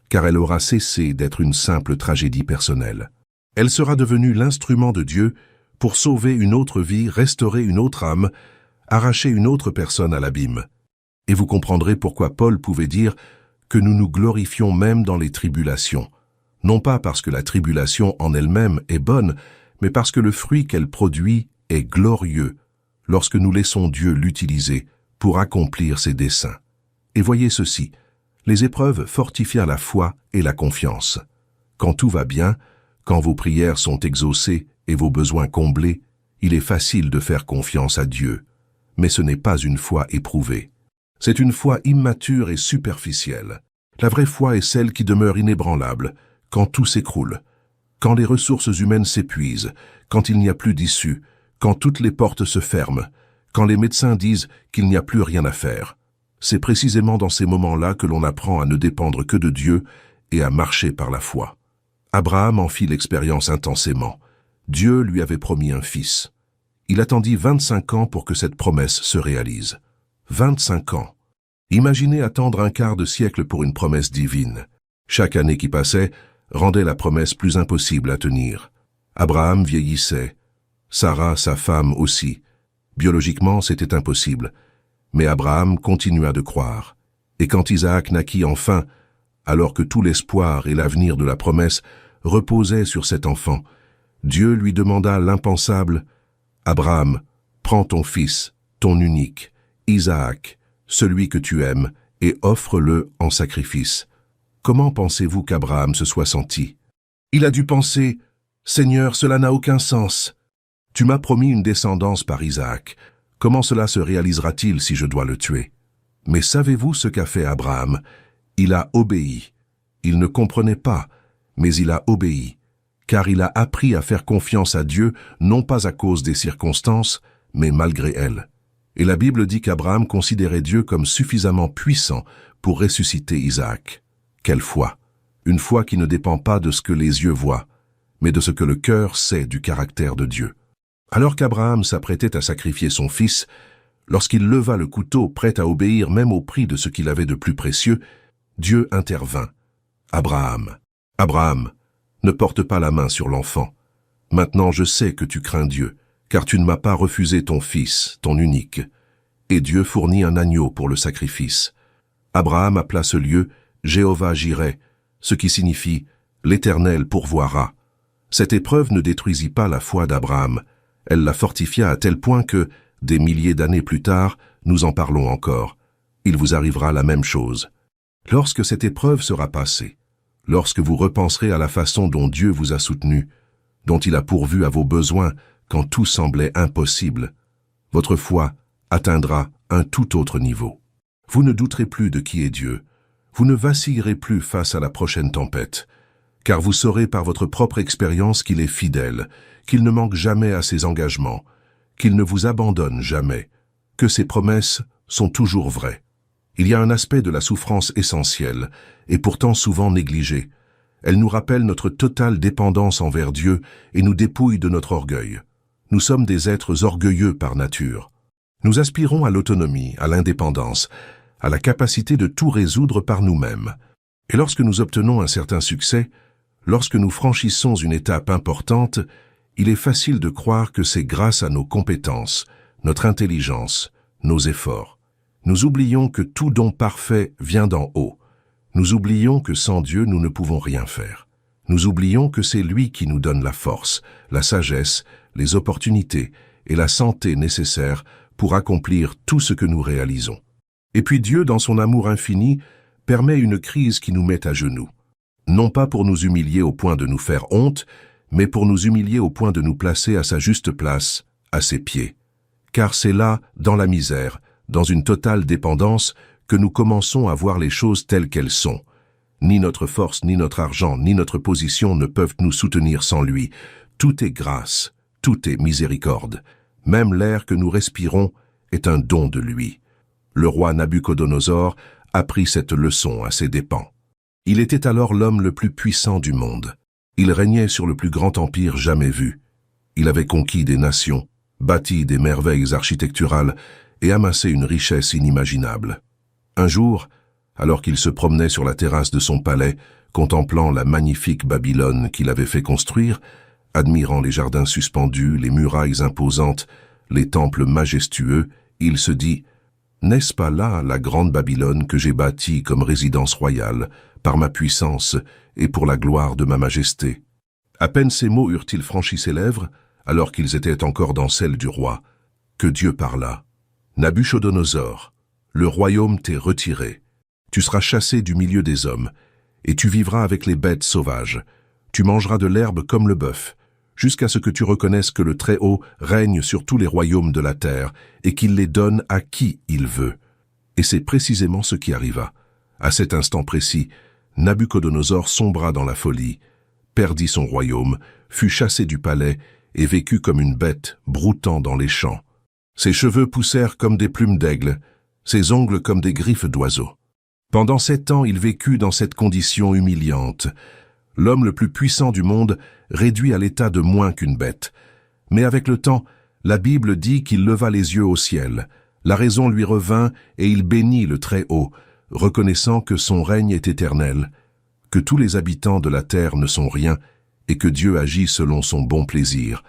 car elle aura cessé d'être une simple tragédie personnelle. Elle sera devenue l'instrument de Dieu pour sauver une autre vie, restaurer une autre âme, arracher une autre personne à l'abîme. Et vous comprendrez pourquoi Paul pouvait dire que nous nous glorifions même dans les tribulations, non pas parce que la tribulation en elle-même est bonne, mais parce que le fruit qu'elle produit est glorieux lorsque nous laissons Dieu l'utiliser pour accomplir ses desseins. Et voyez ceci, les épreuves fortifient la foi et la confiance. Quand tout va bien, quand vos prières sont exaucées et vos besoins comblés, il est facile de faire confiance à Dieu. Mais ce n'est pas une foi éprouvée. C'est une foi immature et superficielle. La vraie foi est celle qui demeure inébranlable quand tout s'écroule, quand les ressources humaines s'épuisent, quand il n'y a plus d'issue, quand toutes les portes se ferment, quand les médecins disent qu'il n'y a plus rien à faire. C'est précisément dans ces moments-là que l'on apprend à ne dépendre que de Dieu et à marcher par la foi. Abraham en fit l'expérience intensément. Dieu lui avait promis un fils. Il attendit 25 ans pour que cette promesse se réalise. 25 ans. Imaginez attendre un quart de siècle pour une promesse divine. Chaque année qui passait rendait la promesse plus impossible à tenir. Abraham vieillissait. Sarah, sa femme, aussi. Biologiquement, c'était impossible. Mais Abraham continua de croire. Et quand Isaac naquit enfin, alors que tout l'espoir et l'avenir de la promesse reposaient sur cet enfant, Dieu lui demanda l'impensable « Abraham, prends ton fils, ton unique, Isaac, celui que tu aimes, et offre-le en sacrifice. » Comment pensez-vous qu'Abraham se soit senti? Il a dû penser « Seigneur, cela n'a aucun sens. Tu m'as promis une descendance par Isaac. Comment cela se réalisera-t-il si je dois le tuer ?» Mais savez-vous ce qu'a fait Abraham? Il a obéi. Il ne comprenait pas, mais il a obéi, car il a appris à faire confiance à Dieu, non pas à cause des circonstances, mais malgré elles. Et la Bible dit qu'Abraham considérait Dieu comme suffisamment puissant pour ressusciter Isaac. Quelle foi! Une foi qui ne dépend pas de ce que les yeux voient, mais de ce que le cœur sait du caractère de Dieu. Alors qu'Abraham s'apprêtait à sacrifier son fils, lorsqu'il leva le couteau prêt à obéir même au prix de ce qu'il avait de plus précieux, Dieu intervint. « Abraham, Abraham, ne porte pas la main sur l'enfant. Maintenant je sais que tu crains Dieu, car tu ne m'as pas refusé ton fils, ton unique. » Et Dieu fournit un agneau pour le sacrifice. Abraham appela ce lieu Jéhovah-Jireh, ce qui signifie « l'Éternel pourvoira ». Cette épreuve ne détruisit pas la foi d'Abraham. Elle la fortifia à tel point que, des milliers d'années plus tard, nous en parlons encore. Il vous arrivera la même chose. Lorsque cette épreuve sera passée, lorsque vous repenserez à la façon dont Dieu vous a soutenu, dont il a pourvu à vos besoins quand tout semblait impossible, votre foi atteindra un tout autre niveau. Vous ne douterez plus de qui est Dieu. Vous ne vacillerez plus face à la prochaine tempête, car vous saurez par votre propre expérience qu'il est fidèle, qu'il ne manque jamais à ses engagements, qu'il ne vous abandonne jamais, que ses promesses sont toujours vraies. Il y a un aspect de la souffrance essentiel, et pourtant souvent négligé. Elle nous rappelle notre totale dépendance envers Dieu et nous dépouille de notre orgueil. Nous sommes des êtres orgueilleux par nature. Nous aspirons à l'autonomie, à l'indépendance, à la capacité de tout résoudre par nous-mêmes. Et lorsque nous obtenons un certain succès, lorsque nous franchissons une étape importante, il est facile de croire que c'est grâce à nos compétences, notre intelligence, nos efforts. Nous oublions que tout don parfait vient d'en haut. Nous oublions que sans Dieu, nous ne pouvons rien faire. Nous oublions que c'est lui qui nous donne la force, la sagesse, les opportunités et la santé nécessaires pour accomplir tout ce que nous réalisons. Et puis Dieu, dans son amour infini, permet une crise qui nous met à genoux. Non pas pour nous humilier au point de nous faire honte, mais pour nous humilier au point de nous placer à sa juste place, à ses pieds. Car c'est là, dans la misère, dans une totale dépendance, que nous commençons à voir les choses telles qu'elles sont. Ni notre force, ni notre argent, ni notre position ne peuvent nous soutenir sans lui. Tout est grâce, tout est miséricorde. Même l'air que nous respirons est un don de lui. Le roi Nabuchodonosor apprit cette leçon à ses dépens. Il était alors l'homme le plus puissant du monde. Il régnait sur le plus grand empire jamais vu. Il avait conquis des nations, bâti des merveilles architecturales et amassé une richesse inimaginable. Un jour, alors qu'il se promenait sur la terrasse de son palais, contemplant la magnifique Babylone qu'il avait fait construire, admirant les jardins suspendus, les murailles imposantes, les temples majestueux, il se dit « N'est-ce pas là la grande Babylone que j'ai bâtie comme résidence royale, par ma puissance et pour la gloire de ma majesté ?» À peine ces mots eurent-ils franchi ses lèvres, alors qu'ils étaient encore dans celle du roi, que Dieu parla. « Nabuchodonosor, le royaume t'est retiré. Tu seras chassé du milieu des hommes, et tu vivras avec les bêtes sauvages. Tu mangeras de l'herbe comme le bœuf, jusqu'à ce que tu reconnaisses que le Très-Haut règne sur tous les royaumes de la terre, et qu'il les donne à qui il veut. » Et c'est précisément ce qui arriva. À cet instant précis, Nabuchodonosor sombra dans la folie, perdit son royaume, fut chassé du palais et vécut comme une bête broutant dans les champs. Ses cheveux poussèrent comme des plumes d'aigle, ses ongles comme des griffes d'oiseau. Pendant 7 ans, il vécut dans cette condition humiliante. L'homme le plus puissant du monde, réduit à l'état de moins qu'une bête. Mais avec le temps, la Bible dit qu'il leva les yeux au ciel. La raison lui revint et il bénit le Très-Haut, reconnaissant que son règne est éternel, que tous les habitants de la terre ne sont rien et que Dieu agit selon son bon plaisir,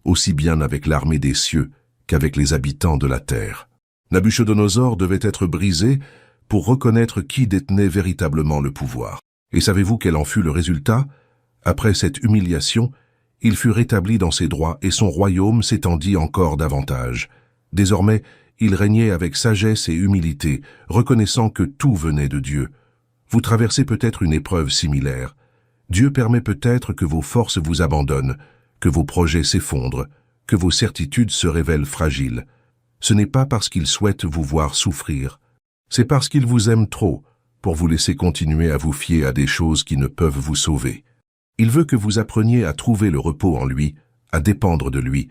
aussi bien avec l'armée des cieux qu'avec les habitants de la terre. Nabuchodonosor devait être brisé pour reconnaître qui détenait véritablement le pouvoir. Et savez-vous quel en fut le résultat? Après cette humiliation, il fut rétabli dans ses droits et son royaume s'étendit encore davantage. Désormais, il régnait avec sagesse et humilité, reconnaissant que tout venait de Dieu. Vous traversez peut-être une épreuve similaire. Dieu permet peut-être que vos forces vous abandonnent, que vos projets s'effondrent, que vos certitudes se révèlent fragiles. Ce n'est pas parce qu'il souhaite vous voir souffrir. C'est parce qu'il vous aime trop pour vous laisser continuer à vous fier à des choses qui ne peuvent vous sauver. Il veut que vous appreniez à trouver le repos en lui, à dépendre de lui,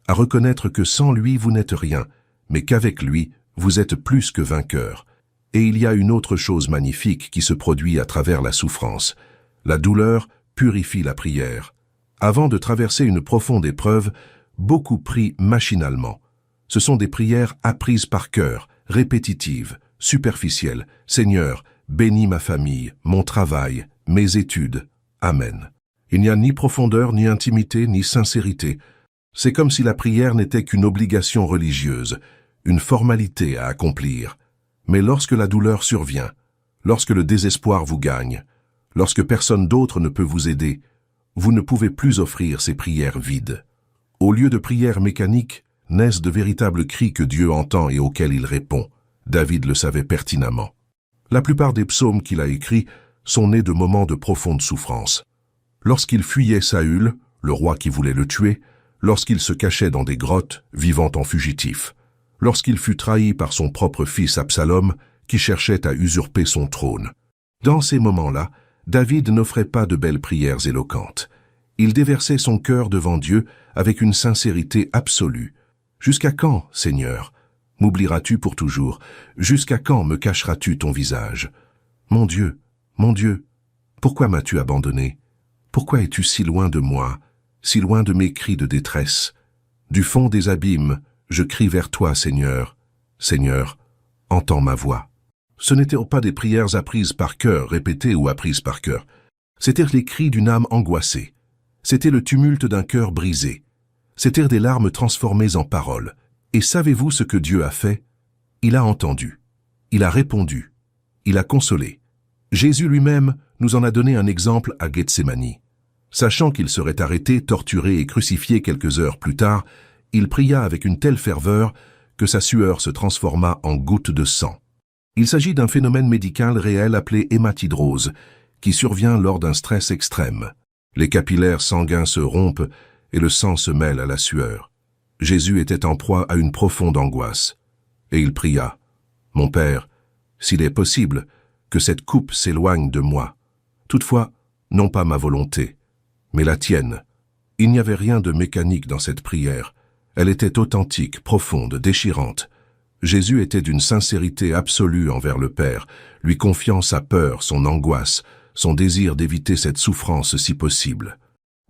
à reconnaître que sans lui vous n'êtes rien, mais qu'avec lui vous êtes plus que vainqueur. Et il y a une autre chose magnifique qui se produit à travers la souffrance. La douleur purifie la prière. Avant de traverser une profonde épreuve, beaucoup prient machinalement. Ce sont des prières apprises par cœur, répétitives, superficielles. « Seigneur, bénis ma famille, mon travail, mes études. Amen. » Il n'y a ni profondeur, ni intimité, ni sincérité. C'est comme si la prière n'était qu'une obligation religieuse, une formalité à accomplir. Mais lorsque la douleur survient, lorsque le désespoir vous gagne, lorsque personne d'autre ne peut vous aider, vous ne pouvez plus offrir ces prières vides. Au lieu de prières mécaniques, naissent de véritables cris que Dieu entend et auxquels il répond. David le savait pertinemment. La plupart des psaumes qu'il a écrits sont nés de moments de profonde souffrance. Lorsqu'il fuyait Saül, le roi qui voulait le tuer, lorsqu'il se cachait dans des grottes, vivant en fugitif, lorsqu'il fut trahi par son propre fils Absalom, qui cherchait à usurper son trône. Dans ces moments-là, David n'offrait pas de belles prières éloquentes. Il déversait son cœur devant Dieu avec une sincérité absolue. « Jusqu'à quand, Seigneur, m'oublieras-tu pour toujours? Jusqu'à quand me cacheras-tu ton visage? Mon Dieu, pourquoi m'as-tu abandonné? Pourquoi es-tu si loin de moi, si loin de mes cris de détresse? Du fond des abîmes, je crie vers toi, Seigneur. Seigneur, entends ma voix. Ce n'étaient pas des prières apprises par cœur, répétées ou apprises par cœur. C'étaient les cris d'une âme angoissée. C'était le tumulte d'un cœur brisé. C'étaient des larmes transformées en paroles. Et savez-vous ce que Dieu a fait? Il a entendu. Il a répondu. Il a consolé. Jésus lui-même nous en a donné un exemple à Gethsémani. Sachant qu'il serait arrêté, torturé et crucifié quelques heures plus tard, il pria avec une telle ferveur que sa sueur se transforma en gouttes de sang. Il s'agit d'un phénomène médical réel appelé hématidrose, qui survient lors d'un stress extrême. Les capillaires sanguins se rompent et le sang se mêle à la sueur. Jésus était en proie à une profonde angoisse. Et il pria, « Mon Père, s'il est possible, que cette coupe s'éloigne de moi. Toutefois, non pas ma volonté, mais la tienne. » Il n'y avait rien de mécanique dans cette prière. Elle était authentique, profonde, déchirante. Jésus était d'une sincérité absolue envers le Père, lui confiant sa peur, son angoisse, son désir d'éviter cette souffrance si possible.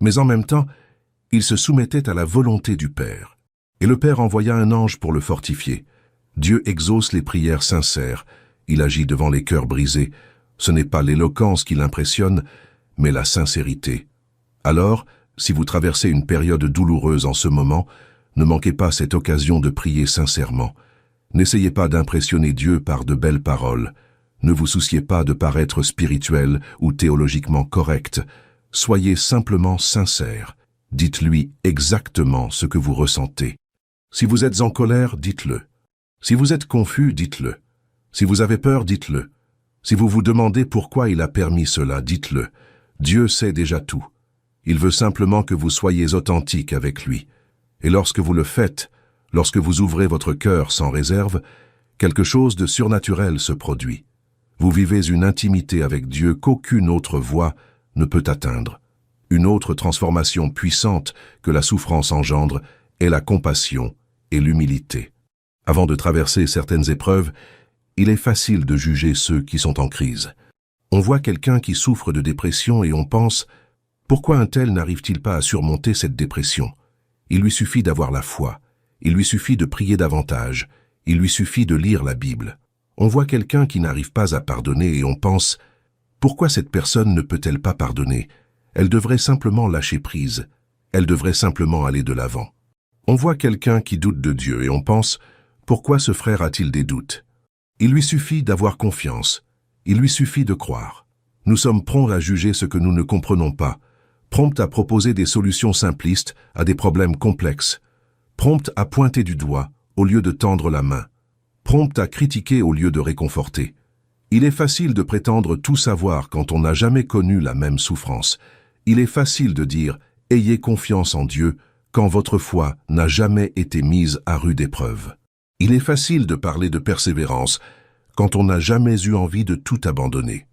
Mais en même temps, il se soumettait à la volonté du Père. Et le Père envoya un ange pour le fortifier. Dieu exauce les prières sincères. Il agit devant les cœurs brisés. Ce n'est pas l'éloquence qui l'impressionne, mais la sincérité. Alors, si vous traversez une période douloureuse en ce moment, ne manquez pas cette occasion de prier sincèrement. N'essayez pas d'impressionner Dieu par de belles paroles. Ne vous souciez pas de paraître spirituel ou théologiquement correct. Soyez simplement sincère. Dites-lui exactement ce que vous ressentez. Si vous êtes en colère, dites-le. Si vous êtes confus, dites-le. Si vous avez peur, dites-le. Si vous vous demandez pourquoi il a permis cela, dites-le. Dieu sait déjà tout. Il veut simplement que vous soyez authentique avec lui. Et lorsque vous le faites, lorsque vous ouvrez votre cœur sans réserve, quelque chose de surnaturel se produit. Vous vivez une intimité avec Dieu qu'aucune autre voix ne peut atteindre. Une autre transformation puissante que la souffrance engendre est la compassion et l'humilité. Avant de traverser certaines épreuves, il est facile de juger ceux qui sont en crise. On voit quelqu'un qui souffre de dépression et on pense « Pourquoi un tel n'arrive-t-il pas à surmonter cette dépression ?» Il lui suffit d'avoir la foi, il lui suffit de prier davantage, il lui suffit de lire la Bible. On voit quelqu'un qui n'arrive pas à pardonner et on pense « Pourquoi cette personne ne peut-elle pas pardonner ? Elle devrait simplement lâcher prise, elle devrait simplement aller de l'avant. » On voit quelqu'un qui doute de Dieu et on pense « Pourquoi ce frère a-t-il des doutes ?» Il lui suffit d'avoir confiance, il lui suffit de croire. Nous sommes prompts à juger ce que nous ne comprenons pas, prompts à proposer des solutions simplistes à des problèmes complexes, prompts à pointer du doigt au lieu de tendre la main, prompts à critiquer au lieu de réconforter. Il est facile de prétendre tout savoir quand on n'a jamais connu la même souffrance. Il est facile de dire « Ayez confiance en Dieu » quand votre foi n'a jamais été mise à rude épreuve. Il est facile de parler de persévérance quand on n'a jamais eu envie de tout abandonner.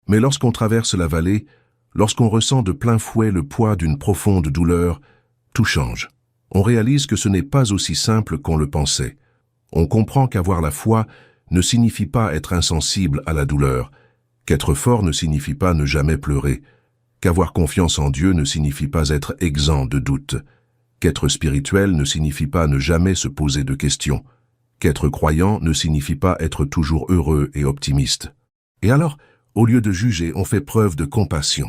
Mais lorsqu'on traverse la vallée, lorsqu'on ressent de plein fouet le poids d'une profonde douleur, tout change. On réalise que ce n'est pas aussi simple qu'on le pensait. On comprend qu'avoir la foi ne signifie pas être insensible à la douleur, qu'être fort ne signifie pas ne jamais pleurer, qu'avoir confiance en Dieu ne signifie pas être exempt de doute, qu'être spirituel ne signifie pas ne jamais se poser de questions, qu'être croyant ne signifie pas être toujours heureux et optimiste. Et alors, au lieu de juger, on fait preuve de compassion.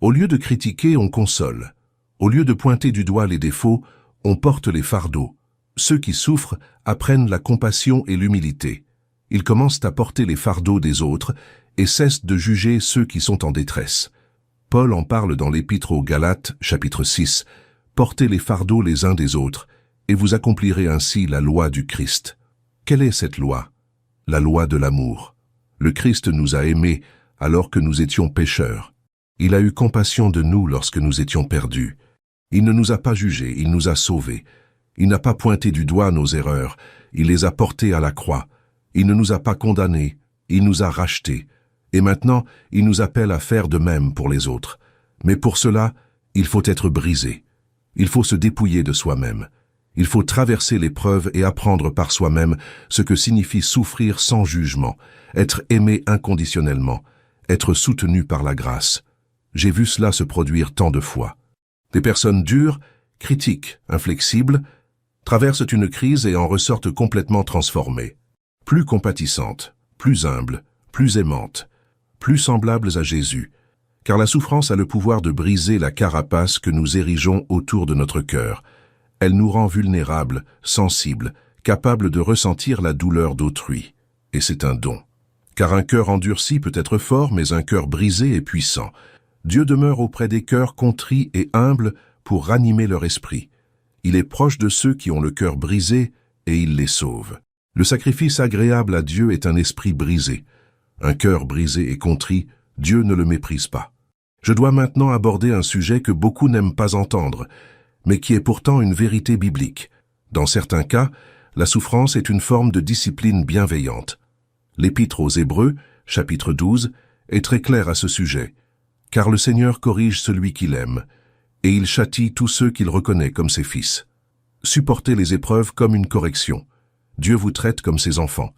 Au lieu de critiquer, on console. Au lieu de pointer du doigt les défauts, on porte les fardeaux. Ceux qui souffrent apprennent la compassion et l'humilité. Ils commencent à porter les fardeaux des autres et cessent de juger ceux qui sont en détresse. Paul en parle dans l'Épître aux Galates, chapitre 6. « Portez les fardeaux les uns des autres, et vous accomplirez ainsi la loi du Christ. » Quelle est cette loi? La loi de l'amour. Le Christ nous a aimés alors que nous étions pécheurs. Il a eu compassion de nous lorsque nous étions perdus. Il ne nous a pas jugés, il nous a sauvés. Il n'a pas pointé du doigt nos erreurs, il les a portées à la croix. Il ne nous a pas condamnés, il nous a rachetés. Et maintenant, il nous appelle à faire de même pour les autres. Mais pour cela, il faut être brisé. Il faut se dépouiller de soi-même. Il faut traverser l'épreuve et apprendre par soi-même ce que signifie souffrir sans jugement, être aimé inconditionnellement, être soutenu par la grâce. J'ai vu cela se produire tant de fois. Des personnes dures, critiques, inflexibles, traversent une crise et en ressortent complètement transformées, plus compatissantes, plus humbles, plus aimantes, plus semblables à Jésus, car la souffrance a le pouvoir de briser la carapace que nous érigeons autour de notre cœur. Elle nous rend vulnérables, sensibles, capables de ressentir la douleur d'autrui. Et c'est un don. Car un cœur endurci peut être fort, mais un cœur brisé est puissant. Dieu demeure auprès des cœurs contrits et humbles pour ranimer leur esprit. Il est proche de ceux qui ont le cœur brisé et il les sauve. Le sacrifice agréable à Dieu est un esprit brisé. Un cœur brisé et contrit, Dieu ne le méprise pas. Je dois maintenant aborder un sujet que beaucoup n'aiment pas entendre, mais qui est pourtant une vérité biblique. Dans certains cas, la souffrance est une forme de discipline bienveillante. L'Épître aux Hébreux, chapitre 12, est très clair à ce sujet. Car le Seigneur corrige celui qu'il aime, et il châtie tous ceux qu'il reconnaît comme ses fils. Supportez les épreuves comme une correction. Dieu vous traite comme ses enfants.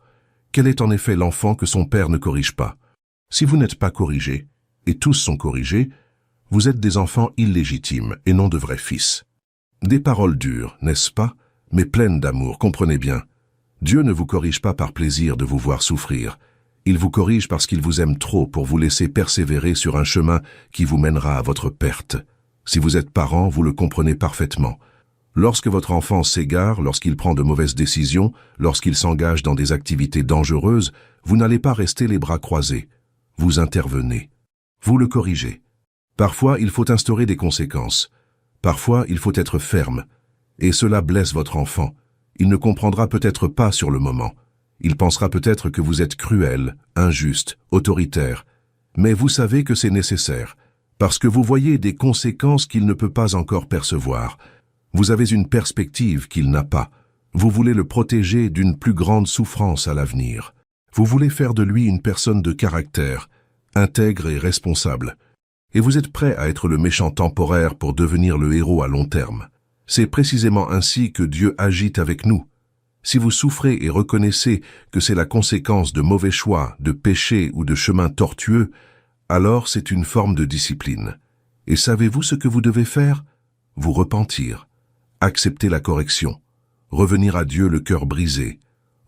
Quel est en effet l'enfant que son père ne corrige pas? Si vous n'êtes pas corrigés, et tous sont corrigés, vous êtes des enfants illégitimes et non de vrais fils. Des paroles dures, n'est-ce pas, mais pleines d'amour, comprenez bien. Dieu ne vous corrige pas par plaisir de vous voir souffrir. Il vous corrige parce qu'il vous aime trop pour vous laisser persévérer sur un chemin qui vous mènera à votre perte. Si vous êtes parent, vous le comprenez parfaitement. Lorsque votre enfant s'égare, lorsqu'il prend de mauvaises décisions, lorsqu'il s'engage dans des activités dangereuses, vous n'allez pas rester les bras croisés. Vous intervenez. Vous le corrigez. Parfois, il faut instaurer des conséquences. Parfois, il faut être ferme. Et cela blesse votre enfant. Il ne comprendra peut-être pas sur le moment. Il pensera peut-être que vous êtes cruel, injuste, autoritaire. Mais vous savez que c'est nécessaire, parce que vous voyez des conséquences qu'il ne peut pas encore percevoir. Vous avez une perspective qu'il n'a pas. Vous voulez le protéger d'une plus grande souffrance à l'avenir. Vous voulez faire de lui une personne de caractère, intègre et responsable. Et vous êtes prêt à être le méchant temporaire pour devenir le héros à long terme. C'est précisément ainsi que Dieu agit avec nous. Si vous souffrez et reconnaissez que c'est la conséquence de mauvais choix, de péchés ou de chemins tortueux, alors c'est une forme de discipline. Et savez-vous ce que vous devez faire? Vous repentir, accepter la correction, revenir à Dieu le cœur brisé,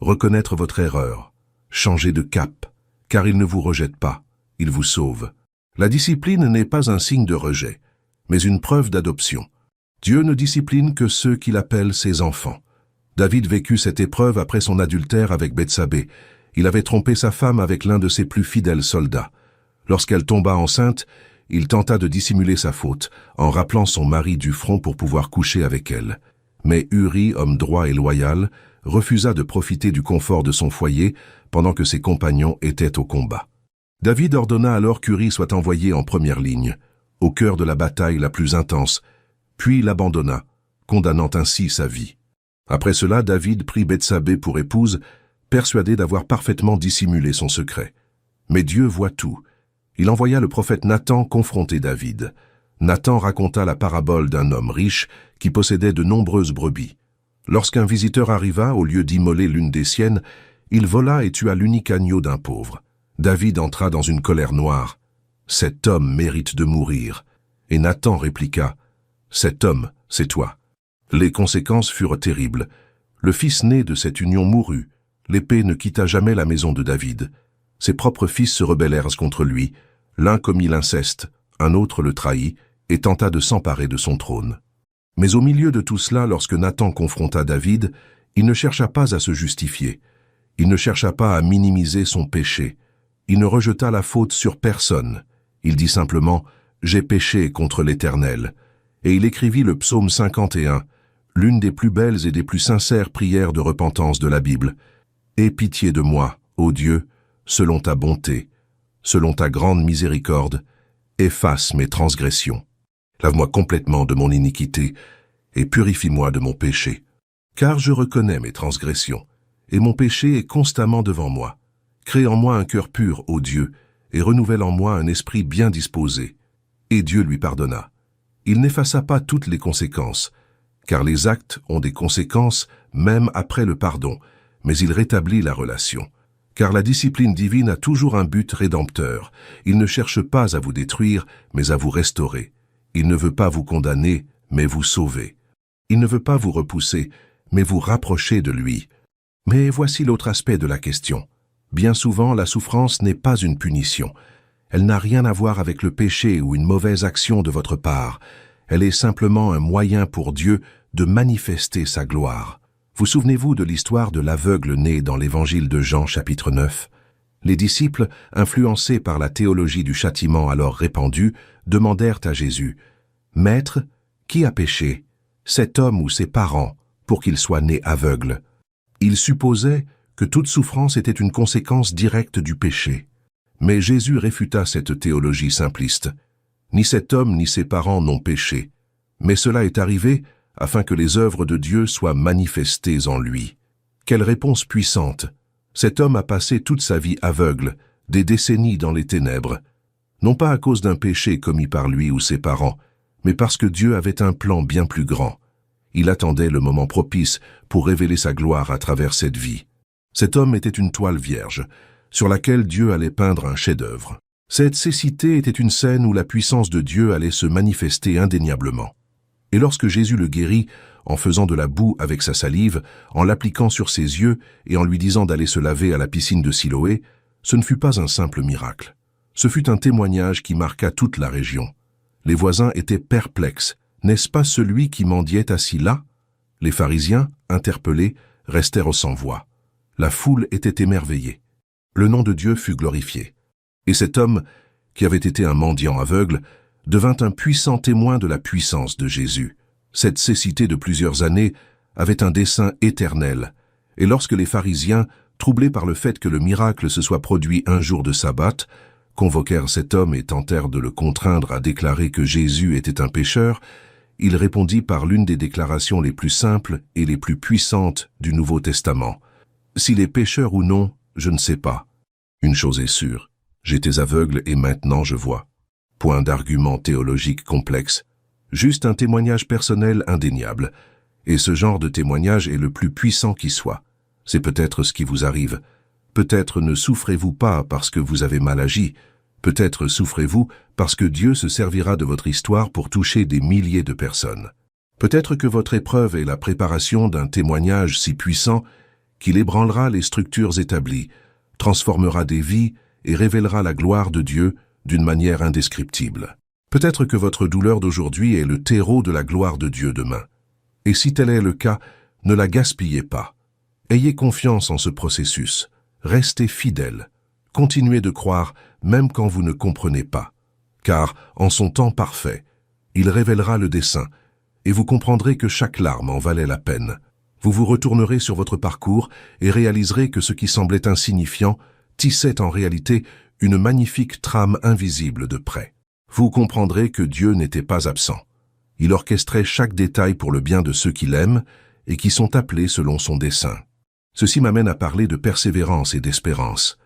reconnaître votre erreur, changer de cap, car il ne vous rejette pas, il vous sauve. La discipline n'est pas un signe de rejet, mais une preuve d'adoption. Dieu ne discipline que ceux qu'il appelle ses enfants. David vécut cette épreuve après son adultère avec Bethsabée. Il avait trompé sa femme avec l'un de ses plus fidèles soldats. Lorsqu'elle tomba enceinte, il tenta de dissimuler sa faute, en rappelant son mari du front pour pouvoir coucher avec elle. Mais Uri, homme droit et loyal, refusa de profiter du confort de son foyer pendant que ses compagnons étaient au combat. David ordonna alors qu'Uri soit envoyé en première ligne, au cœur de la bataille la plus intense, puis l'abandonna, condamnant ainsi sa vie. Après cela, David prit Bethsabée pour épouse, persuadé d'avoir parfaitement dissimulé son secret. Mais Dieu voit tout. Il envoya le prophète Nathan confronter David. Nathan raconta la parabole d'un homme riche qui possédait de nombreuses brebis. Lorsqu'un visiteur arriva, au lieu d'immoler l'une des siennes, il vola et tua l'unique agneau d'un pauvre. David entra dans une colère noire. « Cet homme mérite de mourir. » Et Nathan répliqua, « Cet homme, c'est toi. » Les conséquences furent terribles. Le fils né de cette union mourut. L'épée ne quitta jamais la maison de David. Ses propres fils se rebellèrent contre lui. L'un commit l'inceste, un autre le trahit et tenta de s'emparer de son trône. Mais au milieu de tout cela, lorsque Nathan confronta David, il ne chercha pas à se justifier. Il ne chercha pas à minimiser son péché. Il ne rejeta la faute sur personne. Il dit simplement « J'ai péché contre l'Éternel ». Et il écrivit le psaume 51, l'une des plus belles et des plus sincères prières de repentance de la Bible. « Aie pitié de moi, ô Dieu, selon ta bonté, selon ta grande miséricorde, efface mes transgressions. Lave-moi complètement de mon iniquité et purifie-moi de mon péché. Car je reconnais mes transgressions, et mon péché est constamment devant moi. Crée en moi un cœur pur, ô Dieu, et renouvelle en moi un esprit bien disposé. » Et Dieu lui pardonna. Il n'effaça pas toutes les conséquences, car les actes ont des conséquences même après le pardon, mais il rétablit la relation. Car la discipline divine a toujours un but rédempteur. Il ne cherche pas à vous détruire, mais à vous restaurer. Il ne veut pas vous condamner, mais vous sauver. Il ne veut pas vous repousser, mais vous rapprocher de lui. Mais voici l'autre aspect de la question. Bien souvent, la souffrance n'est pas une punition. Elle n'a rien à voir avec le péché ou une mauvaise action de votre part. Elle est simplement un moyen pour Dieu de manifester sa gloire. Vous souvenez-vous de l'histoire de l'aveugle né dans l'évangile de Jean chapitre 9? Les disciples, influencés par la théologie du châtiment alors répandue, demandèrent à Jésus, « Maître, qui a péché, cet homme ou ses parents, pour qu'il soit né aveugle ?» Ils supposaient que toute souffrance était une conséquence directe du péché. Mais Jésus réfuta cette théologie simpliste. Ni cet homme ni ses parents n'ont péché, mais cela est arrivé afin que les œuvres de Dieu soient manifestées en lui. Quelle réponse puissante! Cet homme a passé toute sa vie aveugle, des décennies dans les ténèbres, non pas à cause d'un péché commis par lui ou ses parents, mais parce que Dieu avait un plan bien plus grand. Il attendait le moment propice pour révéler sa gloire à travers cette vie. Cet homme était une toile vierge, sur laquelle Dieu allait peindre un chef-d'œuvre. Cette cécité était une scène où la puissance de Dieu allait se manifester indéniablement. Et lorsque Jésus le guérit, en faisant de la boue avec sa salive, en l'appliquant sur ses yeux et en lui disant d'aller se laver à la piscine de Siloé, ce ne fut pas un simple miracle. Ce fut un témoignage qui marqua toute la région. Les voisins étaient perplexes. N'est-ce pas celui qui mendiait assis là? Les pharisiens, interpellés, restèrent sans voix. La foule était émerveillée. Le nom de Dieu fut glorifié. Et cet homme, qui avait été un mendiant aveugle, devint un puissant témoin de la puissance de Jésus. Cette cécité de plusieurs années avait un dessein éternel, et lorsque les pharisiens, troublés par le fait que le miracle se soit produit un jour de sabbat, convoquèrent cet homme et tentèrent de le contraindre à déclarer que Jésus était un pécheur, il répondit par l'une des déclarations les plus simples et les plus puissantes du Nouveau Testament. « S'il est pécheur ou non, je ne sais pas. Une chose est sûre, j'étais aveugle et maintenant je vois. » Point d'argument théologique complexe. Juste un témoignage personnel indéniable. Et ce genre de témoignage est le plus puissant qui soit. C'est peut-être ce qui vous arrive. Peut-être ne souffrez-vous pas parce que vous avez mal agi. Peut-être souffrez-vous parce que Dieu se servira de votre histoire pour toucher des milliers de personnes. Peut-être que votre épreuve est la préparation d'un témoignage si puissant qu'il ébranlera les structures établies, transformera des vies et révélera la gloire de Dieu d'une manière indescriptible. Peut-être que votre douleur d'aujourd'hui est le terreau de la gloire de Dieu demain. Et si tel est le cas, ne la gaspillez pas. Ayez confiance en ce processus. Restez fidèle. Continuez de croire même quand vous ne comprenez pas. Car, en son temps parfait, il révélera le dessein, et vous comprendrez que chaque larme en valait la peine. Vous vous retournerez sur votre parcours et réaliserez que ce qui semblait insignifiant tissait en réalité une magnifique trame invisible de près. Vous comprendrez que Dieu n'était pas absent. Il orchestrait chaque détail pour le bien de ceux qui l'aiment et qui sont appelés selon son dessein. Ceci m'amène à parler de persévérance et d'espérance.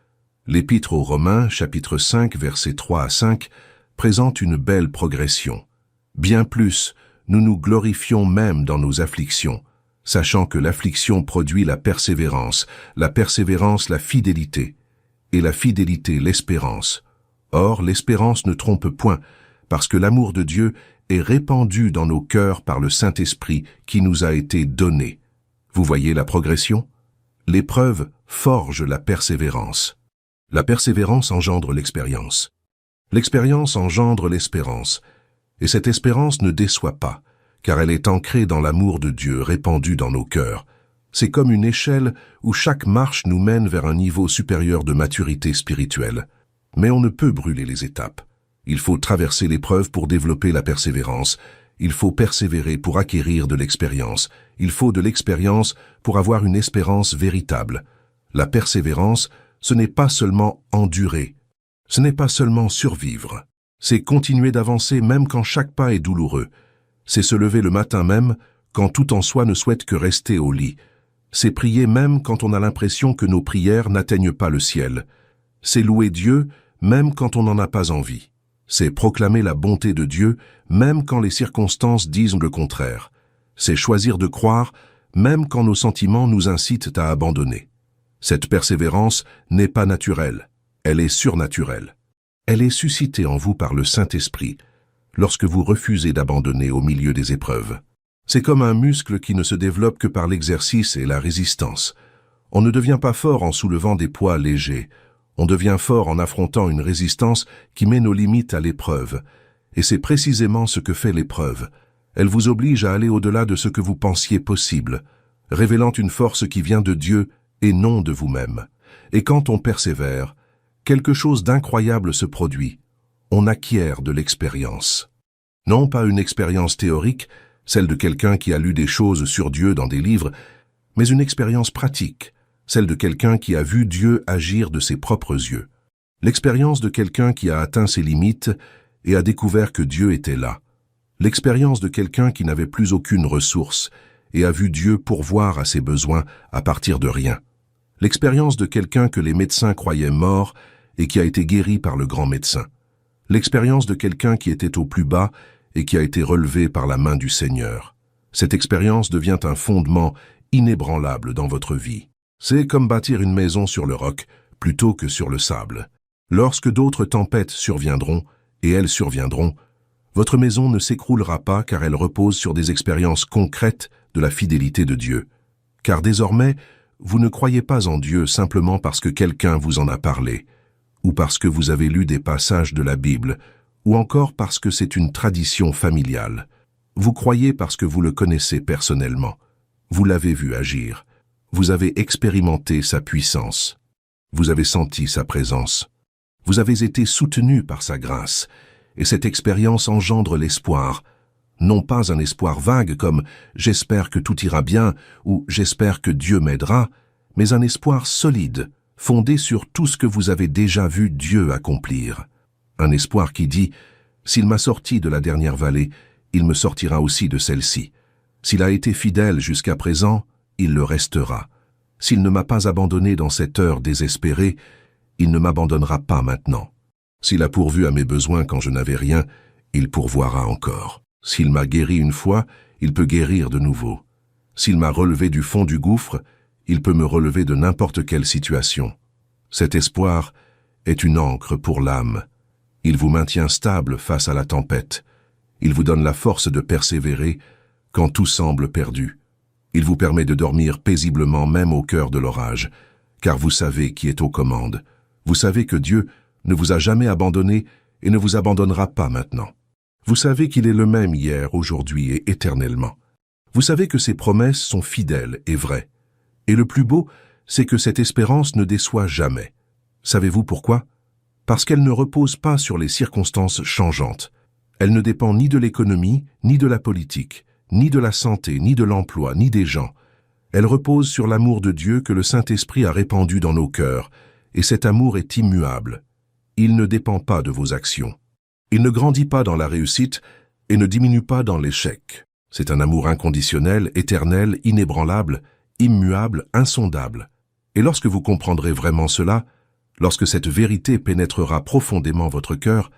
L'Épître aux Romains, chapitre 5, versets 3 à 5, présente une belle progression. Bien plus, nous nous glorifions même dans nos afflictions, sachant que l'affliction produit la persévérance la fidélité, et la fidélité l'espérance. Or, l'espérance ne trompe point, parce que l'amour de Dieu est répandu dans nos cœurs par le Saint-Esprit qui nous a été donné. Vous voyez la progression? L'épreuve forge la persévérance. La persévérance engendre l'expérience. L'expérience engendre l'espérance, et cette espérance ne déçoit pas, car elle est ancrée dans l'amour de Dieu répandu dans nos cœurs. C'est comme une échelle où chaque marche nous mène vers un niveau supérieur de maturité spirituelle. Mais on ne peut brûler les étapes. Il faut traverser l'épreuve pour développer la persévérance. Il faut persévérer pour acquérir de l'expérience. Il faut de l'expérience pour avoir une espérance véritable. La persévérance, ce n'est pas seulement endurer. Ce n'est pas seulement survivre. C'est continuer d'avancer même quand chaque pas est douloureux. C'est se lever le matin même quand tout en soi ne souhaite que rester au lit. C'est prier même quand on a l'impression que nos prières n'atteignent pas le ciel. C'est louer Dieu même quand on n'en a pas envie. C'est proclamer la bonté de Dieu même quand les circonstances disent le contraire. C'est choisir de croire même quand nos sentiments nous incitent à abandonner. Cette persévérance n'est pas naturelle, elle est surnaturelle. Elle est suscitée en vous par le Saint-Esprit lorsque vous refusez d'abandonner au milieu des épreuves. C'est comme un muscle qui ne se développe que par l'exercice et la résistance. On ne devient pas fort en soulevant des poids légers. On devient fort en affrontant une résistance qui met nos limites à l'épreuve. Et c'est précisément ce que fait l'épreuve. Elle vous oblige à aller au-delà de ce que vous pensiez possible, révélant une force qui vient de Dieu et non de vous-même. Et quand on persévère, quelque chose d'incroyable se produit. On acquiert de l'expérience. Non pas une expérience théorique, celle de quelqu'un qui a lu des choses sur Dieu dans des livres, mais une expérience pratique, celle de quelqu'un qui a vu Dieu agir de ses propres yeux. L'expérience de quelqu'un qui a atteint ses limites et a découvert que Dieu était là. L'expérience de quelqu'un qui n'avait plus aucune ressource et a vu Dieu pourvoir à ses besoins à partir de rien. L'expérience de quelqu'un que les médecins croyaient mort et qui a été guéri par le grand médecin. L'expérience de quelqu'un qui était au plus bas et qui a été relevé par la main du Seigneur. Cette expérience devient un fondement inébranlable dans votre vie. C'est comme bâtir une maison sur le roc plutôt que sur le sable. Lorsque d'autres tempêtes surviendront, et elles surviendront, votre maison ne s'écroulera pas car elle repose sur des expériences concrètes de la fidélité de Dieu. Car désormais, vous ne croyez pas en Dieu simplement parce que quelqu'un vous en a parlé, ou parce que vous avez lu des passages de la Bible, ou encore parce que c'est une tradition familiale. Vous croyez parce que vous le connaissez personnellement. Vous l'avez vu agir. Vous avez expérimenté sa puissance. Vous avez senti sa présence. Vous avez été soutenu par sa grâce. Et cette expérience engendre l'espoir. Non pas un espoir vague comme « j'espère que tout ira bien » ou « j'espère que Dieu m'aidera », mais un espoir solide, fondé sur tout ce que vous avez déjà vu Dieu accomplir. Un espoir qui dit « s'il m'a sorti de la dernière vallée, il me sortira aussi de celle-ci. S'il a été fidèle jusqu'à présent, il le restera. S'il ne m'a pas abandonné dans cette heure désespérée, il ne m'abandonnera pas maintenant. S'il a pourvu à mes besoins quand je n'avais rien, il pourvoira encore. S'il m'a guéri une fois, il peut guérir de nouveau. S'il m'a relevé du fond du gouffre, il peut me relever de n'importe quelle situation. Cet espoir est une ancre pour l'âme. Il vous maintient stable face à la tempête. Il vous donne la force de persévérer quand tout semble perdu. Il vous permet de dormir paisiblement même au cœur de l'orage, car vous savez qui est aux commandes. Vous savez que Dieu ne vous a jamais abandonné et ne vous abandonnera pas maintenant. Vous savez qu'il est le même hier, aujourd'hui et éternellement. Vous savez que ses promesses sont fidèles et vraies. Et le plus beau, c'est que cette espérance ne déçoit jamais. Savez-vous pourquoi? Parce qu'elle ne repose pas sur les circonstances changeantes. Elle ne dépend ni de l'économie, ni de la politique, ni de la santé, ni de l'emploi, ni des gens. Elle repose sur l'amour de Dieu que le Saint-Esprit a répandu dans nos cœurs, et cet amour est immuable. Il ne dépend pas de vos actions. Il ne grandit pas dans la réussite et ne diminue pas dans l'échec. C'est un amour inconditionnel, éternel, inébranlable, immuable, insondable. Et lorsque vous comprendrez vraiment cela, lorsque cette vérité pénétrera profondément votre cœur,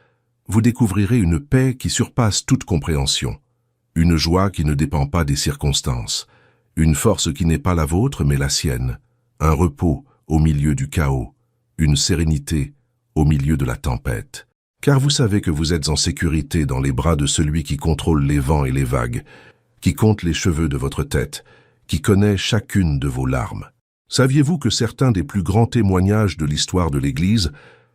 vous découvrirez une paix qui surpasse toute compréhension, une joie qui ne dépend pas des circonstances, une force qui n'est pas la vôtre mais la sienne, un repos au milieu du chaos, une sérénité au milieu de la tempête. Car vous savez que vous êtes en sécurité dans les bras de celui qui contrôle les vents et les vagues, qui compte les cheveux de votre tête, qui connaît chacune de vos larmes. Saviez-vous que certains des plus grands témoignages de l'histoire de l'Église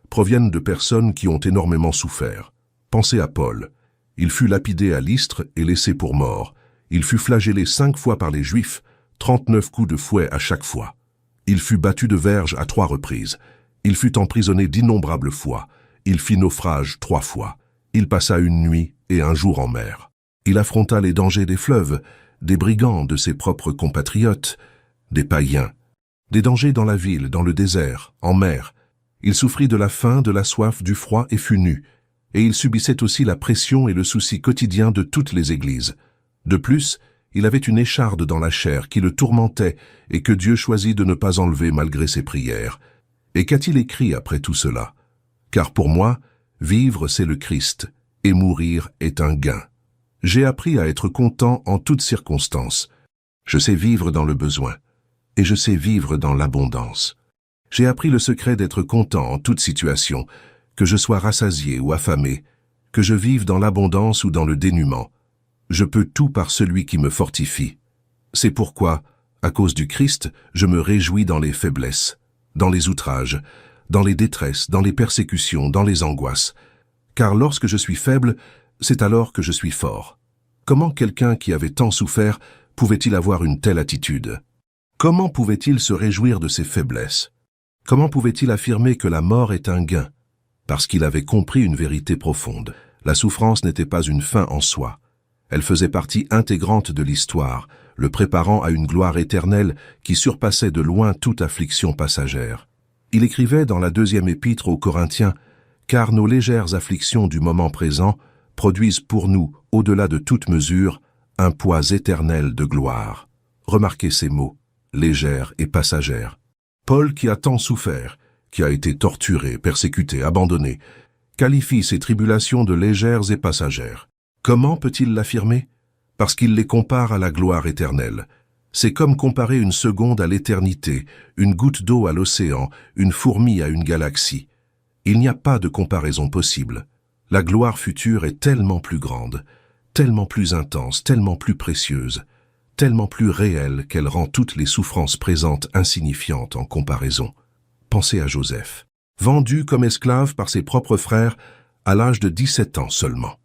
proviennent de personnes qui ont énormément souffert? Pensez à Paul. Il fut lapidé à Lystre et laissé pour mort. Il fut flagellé 5 fois par les Juifs, 39 coups de fouet à chaque fois. Il fut battu de verge à 3 reprises. Il fut emprisonné d'innombrables fois. Il fit naufrage 3 fois. Il passa une nuit et un jour en mer. Il affronta les dangers des fleuves, des brigands de ses propres compatriotes, des païens, des dangers dans la ville, dans le désert, en mer. Il souffrit de la faim, de la soif, du froid et fut nu. Et il subissait aussi la pression et le souci quotidien de toutes les églises. De plus, il avait une écharde dans la chair qui le tourmentait et que Dieu choisit de ne pas enlever malgré ses prières. Et qu'a-t-il écrit après tout cela? Car pour moi, vivre c'est le Christ, et mourir est un gain. J'ai appris à être content en toutes circonstances. Je sais vivre dans le besoin, et je sais vivre dans l'abondance. J'ai appris le secret d'être content en toute situation, que je sois rassasié ou affamé, que je vive dans l'abondance ou dans le dénuement. Je peux tout par celui qui me fortifie. C'est pourquoi, à cause du Christ, je me réjouis dans les faiblesses, dans les outrages, dans les détresses, dans les persécutions, dans les angoisses. Car lorsque je suis faible, c'est alors que je suis fort. Comment quelqu'un qui avait tant souffert pouvait-il avoir une telle attitude? Comment pouvait-il se réjouir de ses faiblesses? Comment pouvait-il affirmer que la mort est un gain? Parce qu'il avait compris une vérité profonde. La souffrance n'était pas une fin en soi. Elle faisait partie intégrante de l'histoire, le préparant à une gloire éternelle qui surpassait de loin toute affliction passagère. Il écrivait dans la 2e épître aux Corinthiens « Car nos légères afflictions du moment présent produisent pour nous, au-delà de toute mesure, un poids éternel de gloire. » Remarquez ces mots, légères et passagères. Paul, qui a tant souffert, qui a été torturé, persécuté, abandonné, qualifie ces tribulations de légères et passagères. Comment peut-il l'affirmer? Parce qu'il les compare à la gloire éternelle. C'est comme comparer une seconde à l'éternité, une goutte d'eau à l'océan, une fourmi à une galaxie. Il n'y a pas de comparaison possible. La gloire future est tellement plus grande, tellement plus intense, tellement plus précieuse, tellement plus réelle qu'elle rend toutes les souffrances présentes insignifiantes en comparaison. Pensez à Joseph, vendu comme esclave par ses propres frères à l'âge de 17 ans seulement.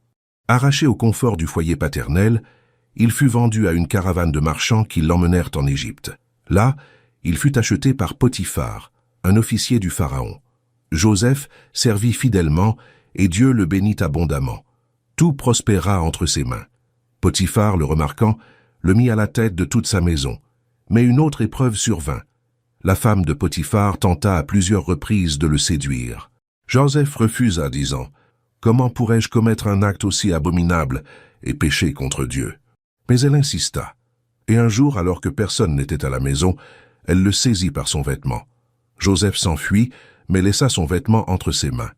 Arraché au confort du foyer paternel, il fut vendu à une caravane de marchands qui l'emmenèrent en Égypte. Là, il fut acheté par Potiphar, un officier du Pharaon. Joseph servit fidèlement et Dieu le bénit abondamment. Tout prospéra entre ses mains. Potiphar, le remarquant, le mit à la tête de toute sa maison. Mais une autre épreuve survint. La femme de Potiphar tenta à plusieurs reprises de le séduire. Joseph refusa, disant « Comment pourrais-je commettre un acte aussi abominable et pécher contre Dieu ?» Mais elle insista. Et un jour, alors que personne n'était à la maison, elle le saisit par son vêtement. Joseph s'enfuit, mais laissa son vêtement entre ses mains.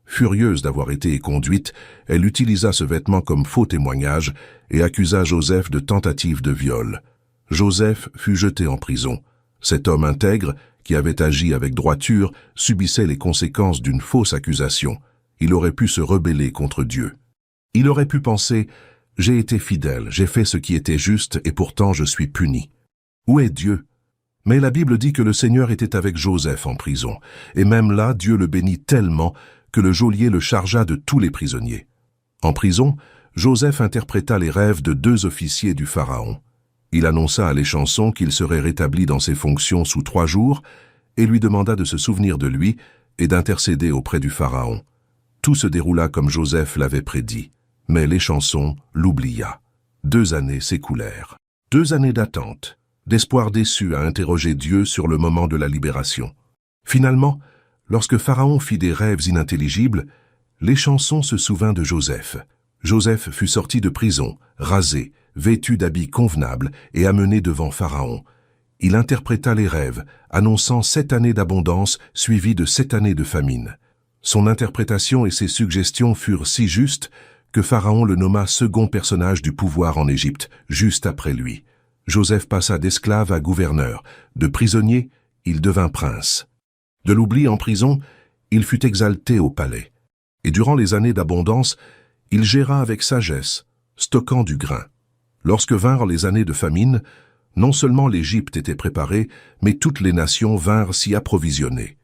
Furieuse d'avoir été éconduite, elle utilisa ce vêtement comme faux témoignage et accusa Joseph de tentative de viol. Joseph fut jeté en prison. Cet homme intègre, qui avait agi avec droiture, subissait les conséquences d'une fausse accusation. Il aurait pu se rebeller contre Dieu. Il aurait pu penser « J'ai été fidèle, j'ai fait ce qui était juste et pourtant je suis puni. Où est Dieu ?» Mais la Bible dit que le Seigneur était avec Joseph en prison, et même là Dieu le bénit tellement que le geôlier le chargea de tous les prisonniers. En prison, Joseph interpréta les rêves de 2 officiers du Pharaon. Il annonça à l'échanson qu'il serait rétabli dans ses fonctions sous 3 jours et lui demanda de se souvenir de lui et d'intercéder auprès du Pharaon. Tout se déroula comme Joseph l'avait prédit, mais l'échanson l'oublia. 2 années s'écoulèrent. 2 années d'attente, d'espoir déçu à interroger Dieu sur le moment de la libération. Finalement, lorsque Pharaon fit des rêves inintelligibles, l'échanson se souvint de Joseph. Joseph fut sorti de prison, rasé, vêtu d'habits convenables et amené devant Pharaon. Il interpréta les rêves, annonçant 7 années d'abondance suivies de 7 années de famine. Son interprétation et ses suggestions furent si justes que Pharaon le nomma second personnage du pouvoir en Égypte, juste après lui. Joseph passa d'esclave à gouverneur, de prisonnier, il devint prince. De l'oubli en prison, il fut exalté au palais. Et durant les années d'abondance, il géra avec sagesse, stockant du grain. Lorsque vinrent les années de famine, non seulement l'Égypte était préparée, mais toutes les nations vinrent s'y approvisionner,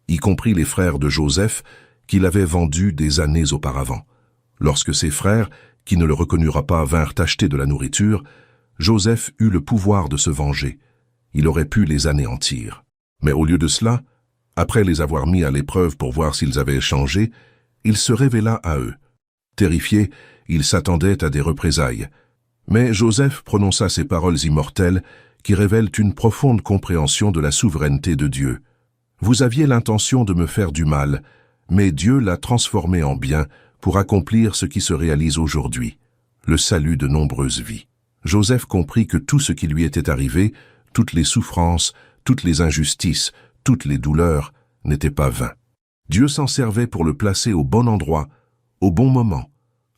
y compris les frères de Joseph, qu'il avait vendus des années auparavant. Lorsque ses frères, qui ne le reconnurent pas, vinrent acheter de la nourriture, Joseph eut le pouvoir de se venger. Il aurait pu les anéantir. Mais au lieu de cela, après les avoir mis à l'épreuve pour voir s'ils avaient changé, il se révéla à eux. Terrifié, il s'attendait à des représailles. Mais Joseph prononça ces paroles immortelles qui révèlent une profonde compréhension de la souveraineté de Dieu. « Vous aviez l'intention de me faire du mal, mais Dieu l'a transformé en bien pour accomplir ce qui se réalise aujourd'hui, le salut de nombreuses vies. » Joseph comprit que tout ce qui lui était arrivé, toutes les souffrances, toutes les injustices, toutes les douleurs, n'étaient pas vains. Dieu s'en servait pour le placer au bon endroit, au bon moment,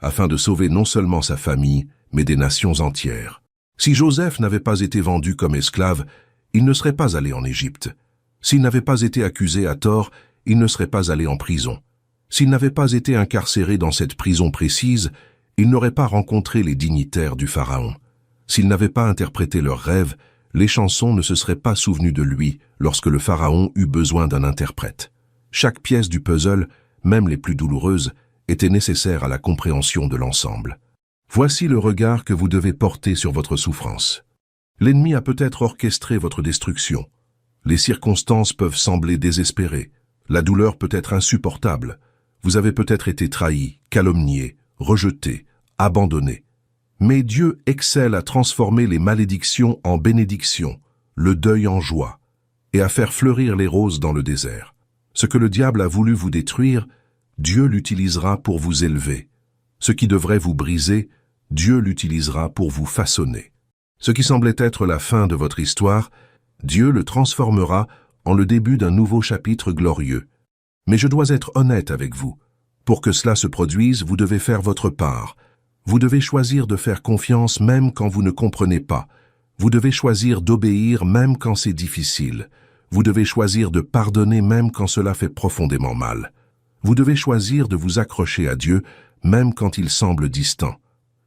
afin de sauver non seulement sa famille, mais des nations entières. Si Joseph n'avait pas été vendu comme esclave, il ne serait pas allé en Égypte. S'il n'avait pas été accusé à tort, il ne serait pas allé en prison. S'il n'avait pas été incarcéré dans cette prison précise, il n'aurait pas rencontré les dignitaires du Pharaon. S'il n'avait pas interprété leurs rêves, les chansons ne se seraient pas souvenues de lui lorsque le Pharaon eut besoin d'un interprète. Chaque pièce du puzzle, même les plus douloureuses, était nécessaire à la compréhension de l'ensemble. Voici le regard que vous devez porter sur votre souffrance. L'ennemi a peut-être orchestré votre destruction. Les circonstances peuvent sembler désespérées. La douleur peut être insupportable. Vous avez peut-être été trahi, calomnié, rejeté, abandonné. Mais Dieu excelle à transformer les malédictions en bénédictions, le deuil en joie, et à faire fleurir les roses dans le désert. Ce que le diable a voulu vous détruire, Dieu l'utilisera pour vous élever. Ce qui devrait vous briser, Dieu l'utilisera pour vous façonner. Ce qui semblait être la fin de votre histoire, Dieu le transformera en le début d'un nouveau chapitre glorieux. Mais je dois être honnête avec vous. Pour que cela se produise, vous devez faire votre part. Vous devez choisir de faire confiance même quand vous ne comprenez pas. Vous devez choisir d'obéir même quand c'est difficile. Vous devez choisir de pardonner même quand cela fait profondément mal. Vous devez choisir de vous accrocher à Dieu même quand il semble distant.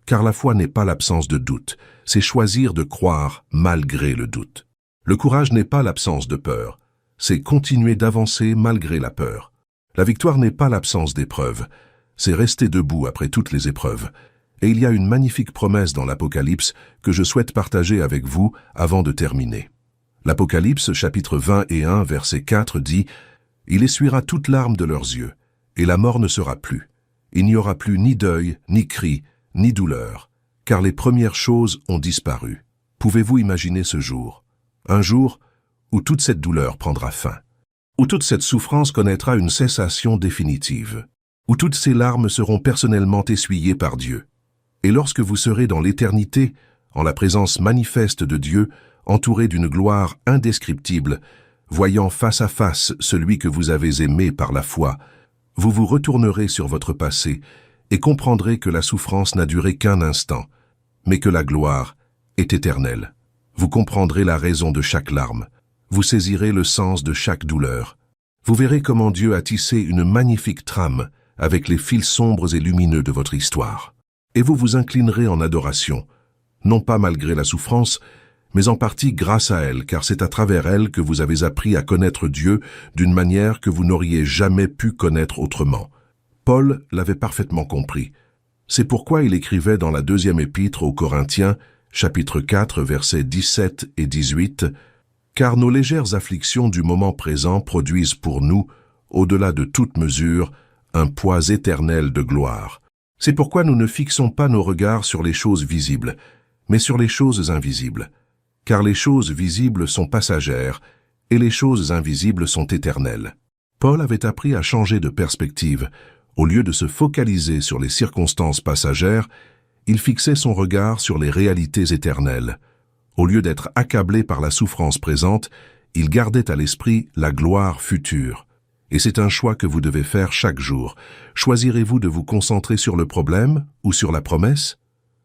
Car la foi n'est pas l'absence de doute, c'est choisir de croire malgré le doute. Le courage n'est pas l'absence de peur, c'est continuer d'avancer malgré la peur. La victoire n'est pas l'absence d'épreuves, c'est rester debout après toutes les épreuves. Et il y a une magnifique promesse dans l'Apocalypse que je souhaite partager avec vous avant de terminer. L'Apocalypse, chapitre 21, verset 4 dit « Il essuiera toute larme de leurs yeux, et la mort ne sera plus. Il n'y aura plus ni deuil, ni cri, ni douleur, car les premières choses ont disparu. » Pouvez-vous imaginer ce jour? Un jour où toute cette douleur prendra fin, où toute cette souffrance connaîtra une cessation définitive, où toutes ces larmes seront personnellement essuyées par Dieu. Et lorsque vous serez dans l'éternité, en la présence manifeste de Dieu, entouré d'une gloire indescriptible, voyant face à face celui que vous avez aimé par la foi, vous vous retournerez sur votre passé et comprendrez que la souffrance n'a duré qu'un instant, mais que la gloire est éternelle. Vous comprendrez la raison de chaque larme. Vous saisirez le sens de chaque douleur. Vous verrez comment Dieu a tissé une magnifique trame avec les fils sombres et lumineux de votre histoire. Et vous vous inclinerez en adoration, non pas malgré la souffrance, mais en partie grâce à elle, car c'est à travers elle que vous avez appris à connaître Dieu d'une manière que vous n'auriez jamais pu connaître autrement. Paul l'avait parfaitement compris. C'est pourquoi il écrivait dans la deuxième épître aux Corinthiens, chapitre 4, versets 17 et 18, « Car nos légères afflictions du moment présent produisent pour nous, au-delà de toute mesure, un poids éternel de gloire. C'est pourquoi nous ne fixons pas nos regards sur les choses visibles, mais sur les choses invisibles. Car les choses visibles sont passagères, et les choses invisibles sont éternelles. » Paul avait appris à changer de perspective. Au lieu de se focaliser sur les circonstances passagères, il fixait son regard sur les réalités éternelles. Au lieu d'être accablé par la souffrance présente, il gardait à l'esprit la gloire future. Et c'est un choix que vous devez faire chaque jour. Choisirez-vous de vous concentrer sur le problème ou sur la promesse?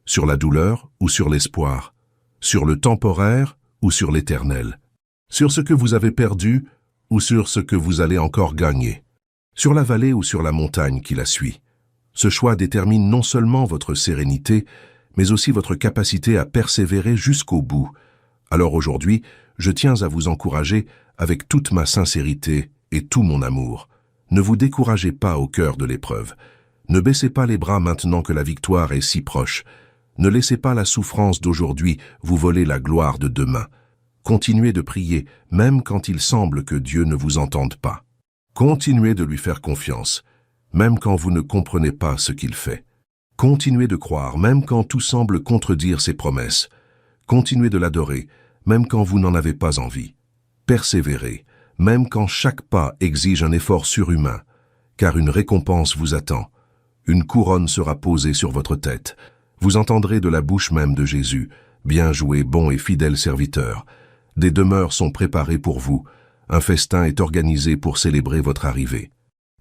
Sur la douleur ou sur l'espoir? Sur le temporaire ou sur l'éternel? Sur ce que vous avez perdu ou sur ce que vous allez encore gagner? Sur la vallée ou sur la montagne qui la suit? Ce choix détermine non seulement votre sérénité, mais aussi votre capacité à persévérer jusqu'au bout. Alors aujourd'hui, je tiens à vous encourager avec toute ma sincérité et tout mon amour. Ne vous découragez pas au cœur de l'épreuve. Ne baissez pas les bras maintenant que la victoire est si proche. Ne laissez pas la souffrance d'aujourd'hui vous voler la gloire de demain. Continuez de prier, même quand il semble que Dieu ne vous entende pas. Continuez de lui faire confiance, même quand vous ne comprenez pas ce qu'il fait. Continuez de croire, même quand tout semble contredire ses promesses. Continuez de l'adorer, même quand vous n'en avez pas envie. Persévérez, même quand chaque pas exige un effort surhumain, car une récompense vous attend. Une couronne sera posée sur votre tête. Vous entendrez de la bouche même de Jésus, « Bien joué, bon et fidèle serviteur ». Des demeures sont préparées pour vous. Un festin est organisé pour célébrer votre arrivée.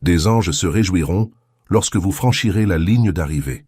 Des anges se réjouiront lorsque vous franchirez la ligne d'arrivée.